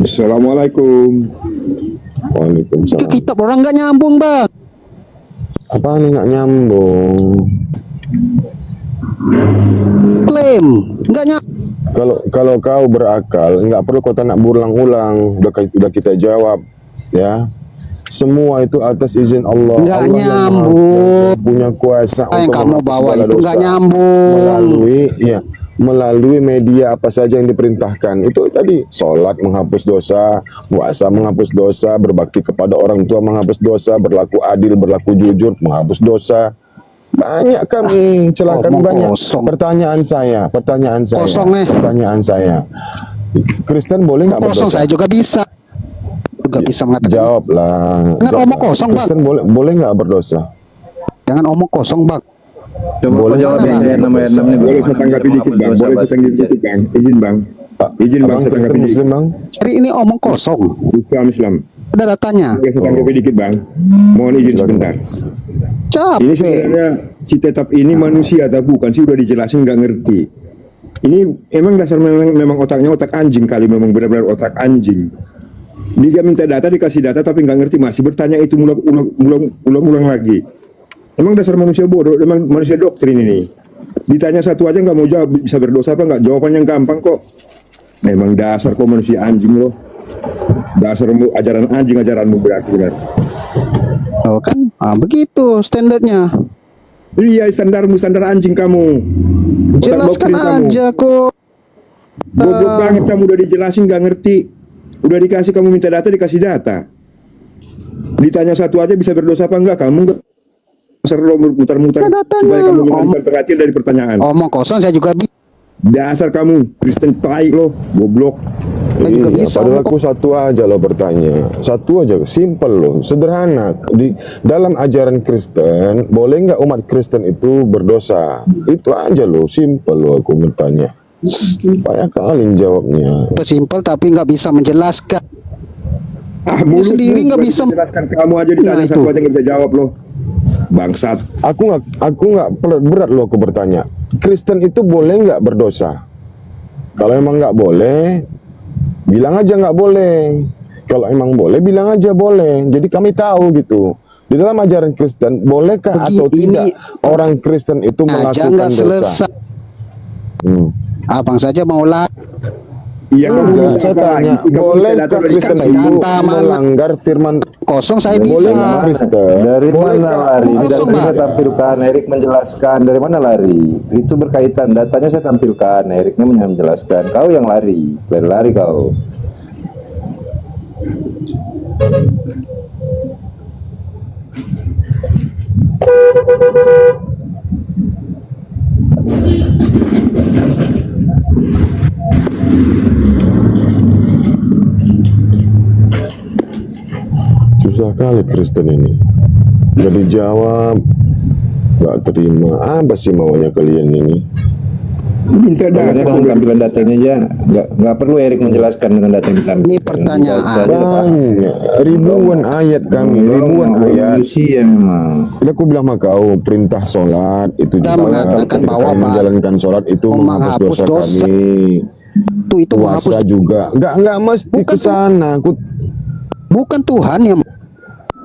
Assalamualaikum. Waalaikumsalam. Kitab orang nggak nyambung Bang. Apa nih nggak nyambung? Klaim nggak nyambung. Kalau kau berakal, nggak perlu kau nak berulang-ulang. Udah kita jawab, ya. Semua itu atas izin Allah. Nggak Allah yang nyambung. punya kuasa Yang untuk kamu menghapus bawa segala itu nggak dosa. nyambung. Melalui media apa saja yang diperintahkan. Itu tadi, sholat menghapus dosa, puasa menghapus dosa, berbakti kepada orang tua menghapus dosa, berlaku adil, berlaku jujur menghapus dosa. Banyak kami celaka Omong banyak. kosong. Pertanyaan saya. Kosong, Pertanyaan saya. Kristen boleh nggak Kosong berdosa? saya juga bisa. Juga bisa mengatakan. Jawablah. Jangan omong kosong, Bang. Kristen boleh nggak berdosa? Jangan omong kosong Bang. Coba Boleh kau jawab nggak yang saya berdosa? nama enam nih. Boleh saya tanggapi dikit bang, boleh saya tanggapi dikit bang, izin bang, izin bang, Abang saya Kristen tanggapi dikit. Muslim bang? Jadi ini omong kosong. Islam, Ada datanya. boleh saya tanggapi dikit bang, mohon izin sebentar. Ini Capek. sebenarnya si tetap ini manusia atau bukan sih udah dijelasin nggak ngerti. Ini emang dasar memang otaknya otak anjing kali, memang benar-benar otak anjing. Dia minta data, dikasih data tapi nggak ngerti, masih bertanya itu ulang lagi. Emang dasar manusia bodoh, emang manusia doktrin ini. Ditanya satu aja nggak mau jawab, bisa berdosa apa nggak? Jawabannya gampang kok. Memang dasar kok manusia anjing loh. Dasarmu ajaran anjing, ajaranmu berarti benar. Oh kan, begitu standarnya. Iya, standarmu standar anjing kamu. Otak Jelaskan doktrin kamu. aja kok. Goblok banget kamu, udah dijelasin nggak ngerti. Udah dikasih, kamu minta data dikasih data. Ditanya satu aja bisa berdosa apa enggak? Kamu enggak seru muter-muter supaya kamu mengalihkan perhatian dari pertanyaan. Omong kosong saya juga bisa. Dasar kamu Kristen tai loh, goblok. juga Iya, bisa. padahal aku satu aja loh bertanya, satu aja, simple loh, sederhana. Di dalam ajaran Kristen, boleh nggak umat Kristen itu berdosa? Itu aja loh, simple loh aku bertanya. Banyak kali jawabnya. Itu simpel tapi nggak bisa menjelaskan. Mulut sendiri nggak bisa menjelaskan, kamu aja ditanya Nah, satu itu. aja nggak bisa jawab loh. Bangsat. Aku nggak berat loh aku bertanya. Kristen itu boleh nggak berdosa? Kalau emang nggak boleh, bilang aja nggak boleh. Kalau emang boleh, bilang aja boleh. Jadi kami tahu gitu. Di dalam ajaran Kristen, bolehkah atau tidak orang Kristen itu aja melakukan nggak dosa? selesai. Abang saja mau lah. Iya, Enggak, saya tanya, bolehkah Kristen itu melanggar firman? Kosong saya Boleh bisa. nggak Kristen? Dari mana Bolehkah? lari? Di Kosong, datanya Pak. saya tampilkan, Erik menjelaskan. Dari mana lari? Itu berkaitan, datanya saya tampilkan, Eriknya menjelaskan. Kau yang lari, lari kau. Susah kali Kristen ini. Gak dijawab, gak terima. Apa sih maunya kalian ini? Minta Pokoknya data. kamu tampilan data ini aja, nggak perlu Erik menjelaskan dengan data yang ditampilkan. Ini pertanyaan. Banyak, ribuan ayat kami, ribuan ayat. Manusia memang. Jadi aku bilang sama kau, perintah sholat itu Kita juga mengatakan ketika bahwa, kami Pak, menjalankan sholat itu menghapus dosa kami. Itu menghapus. Puasa juga, nggak mesti ke sana. Aku Bukan Tuhan yang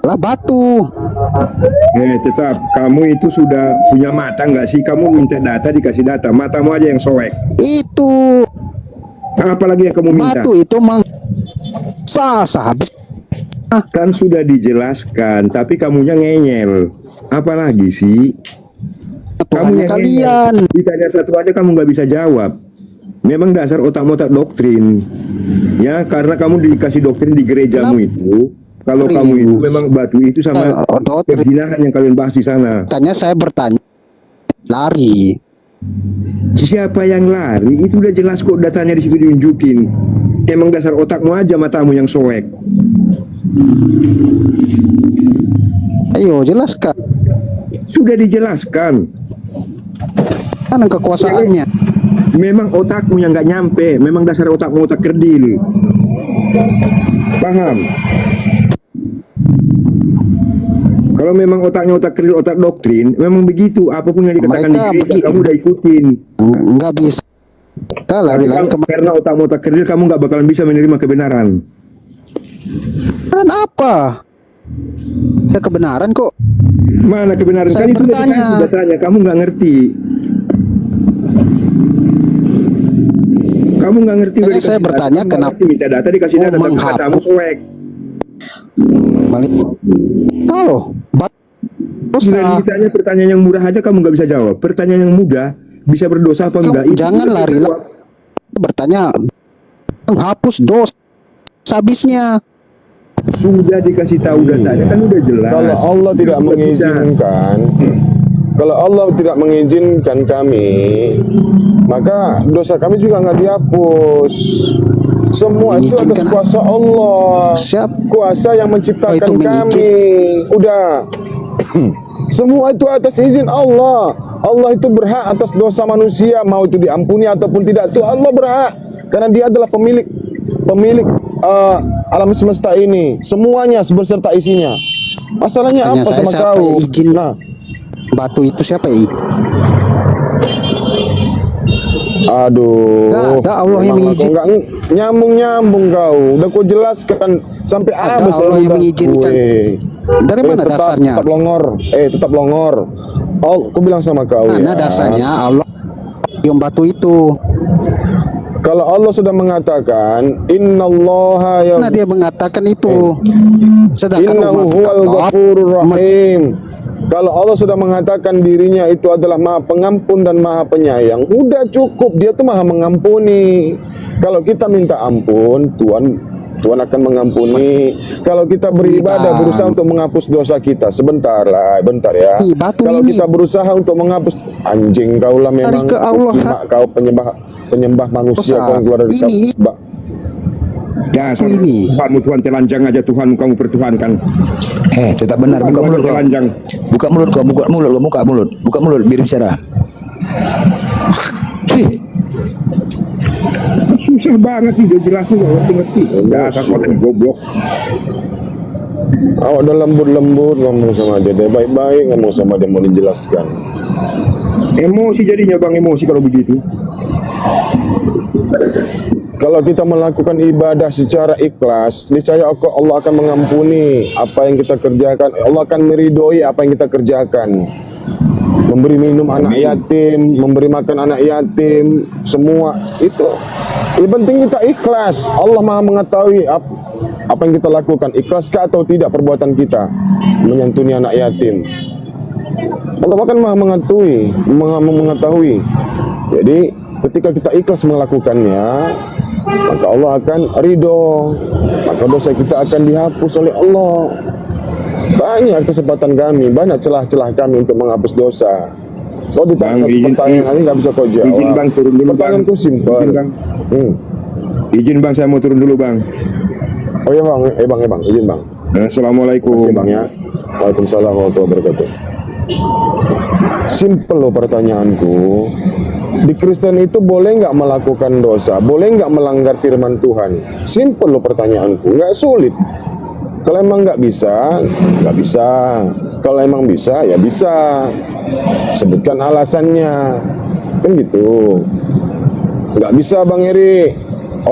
lah batu. Tetap kamu itu sudah punya mata nggak sih? Kamu minta data dikasih data, matamu aja yang soek. Itu Apalagi yang kamu minta? batu itu sah habis. Kan sudah dijelaskan, tapi kamunya ngeyel. Apalagi sih? Kamu Tuhannya yang kalian. ngeyel. Ditanya satu aja kamu nggak bisa jawab. Memang dasar otak-otak doktrin. Ya, karena kamu dikasih doktrin di gerejamu itu. Kalau kamu itu memang batu itu sama perzinahan yang kalian bahas di sana. Tanya saya bertanya, lari. Siapa yang lari? Itu udah jelas kok, datanya di situ diunjukin. Emang dasar otakmu aja, matamu yang soek. Ayo jelaskan. Sudah dijelaskan. Mana kekuasaannya? Memang otakmu yang nggak nyampe. Memang dasar otakmu otak kerdil. Paham? Kalau memang otaknya otak kerdil, otak doktrin, memang begitu. Apapun yang dikatakan di gereja, kamu udah ikutin. Enggak bisa. Lari-lari Karena otakmu otak kerdil, kamu nggak bakalan bisa menerima kebenaran. Kebenaran apa? Ya kebenaran kok. Mana kebenaran? Saya Kan itu udah bertanya. dikasih datanya, kamu nggak ngerti. Kamu nggak ngerti. Makanya udah saya dikasih bertanya, data, kenapa minta data dikasih data, tapi menghapus? katamu soek. Balik. Kalau Dengan ditanya pertanyaan yang murah aja kamu nggak bisa jawab. Pertanyaan yang mudah, bisa berdosa apa enggak? Itu jangan bisa lari jawab. bertanya menghapus dosa habisnya. Sudah dikasih tahu datanya kan udah jelas. Kalau Allah tidak Nggak bisa. mengizinkan, kalau Allah tidak mengizinkan kami, maka dosa kami juga nggak dihapus. Semua itu atas Mengizinkan kuasa Allah. Kuasa yang Oh, menciptakan itu kami. Udah. Semua itu atas izin Allah. Allah itu berhak atas dosa manusia, mau itu diampuni ataupun tidak, itu Allah berhak. Karena dia adalah pemilik alam semesta ini, semuanya beserta isinya. Masalahnya Tanya apa saya, sama siapa kau? yang izin? Nah, Batu itu siapa ya? Aduh, Nggak ada Allah yang memang kau mengizin. nggak nyambung kau. Udah kau jelaskan sampai Ada habis Allah yang udah. mengizinkan. Dari mana dasarnya? Tetap longor. Tetap longor. Oh, aku bilang sama kau Mana ya. dasarnya Allah yang batu itu? Kalau Allah sudah mengatakan innallaha Nah dia mengatakan itu. Sedangkan innahu umat huwal Allah, ghafurur rahim. Kalau Allah sudah mengatakan dirinya itu adalah Maha Pengampun dan Maha Penyayang, udah cukup, dia tuh Maha Mengampuni. Kalau kita minta ampun, Tuhan akan mengampuni. Kalau kita beribadah, berusaha untuk menghapus dosa kita, bentar ya. Kalau kita berusaha untuk menghapus, anjing kau lah memang, ke Allah. kau penyembah manusia, kau yang keluar dari kau. Ya, Tuhanmu Tuhan telanjang aja Tuhan kamu pertuhankan. Tetap benar. Buka mulut kau. Telanjang. Buka mulut kau. Buka mulut lo. Buka mulut biar bicara. Susah banget nih, dia jelasin gak ngerti-ngerti. Dasar konten goblok. Awak udah lembut ngomong sama dia baik-baik ngomong sama dia, mau dijelaskan. Emosi jadinya bang, emosi kalau begitu. Kalau kita melakukan ibadah secara ikhlas, niscaya Allah akan mengampuni apa yang kita kerjakan. Allah akan meridhoi apa yang kita kerjakan. Memberi minum anak yatim, memberi makan anak yatim, semua itu. Yang penting kita ikhlas. Allah Maha mengetahui apa yang kita lakukan, ikhlaskah atau tidak perbuatan kita menyantuni anak yatim. Allah akan Maha mengetahui. Jadi ketika kita ikhlas melakukannya, maka Allah akan ridho, maka dosa kita akan dihapus oleh Allah. Banyak kesempatan kami, banyak celah-celah kami untuk menghapus dosa. Kau ditanya pertanyaan ini nggak bisa kau jawab. Izin bang, turun dulu bang. Pertanyaanku simpel. Izin bang. Izin bang, saya mau turun dulu bang. Oh iya bang, izin bang. Assalamualaikum. Terima kasih bang ya. Waalaikumsalam warahmatullahi wabarakatuh. Simpel loh pertanyaanku. Di Kristen itu boleh nggak melakukan dosa? Boleh nggak melanggar firman Tuhan? Simpel loh pertanyaanku, nggak sulit. Kalau emang nggak bisa, nggak bisa. Kalau emang bisa, ya bisa. Sebutkan alasannya, kan gitu. Nggak bisa Bang Eri.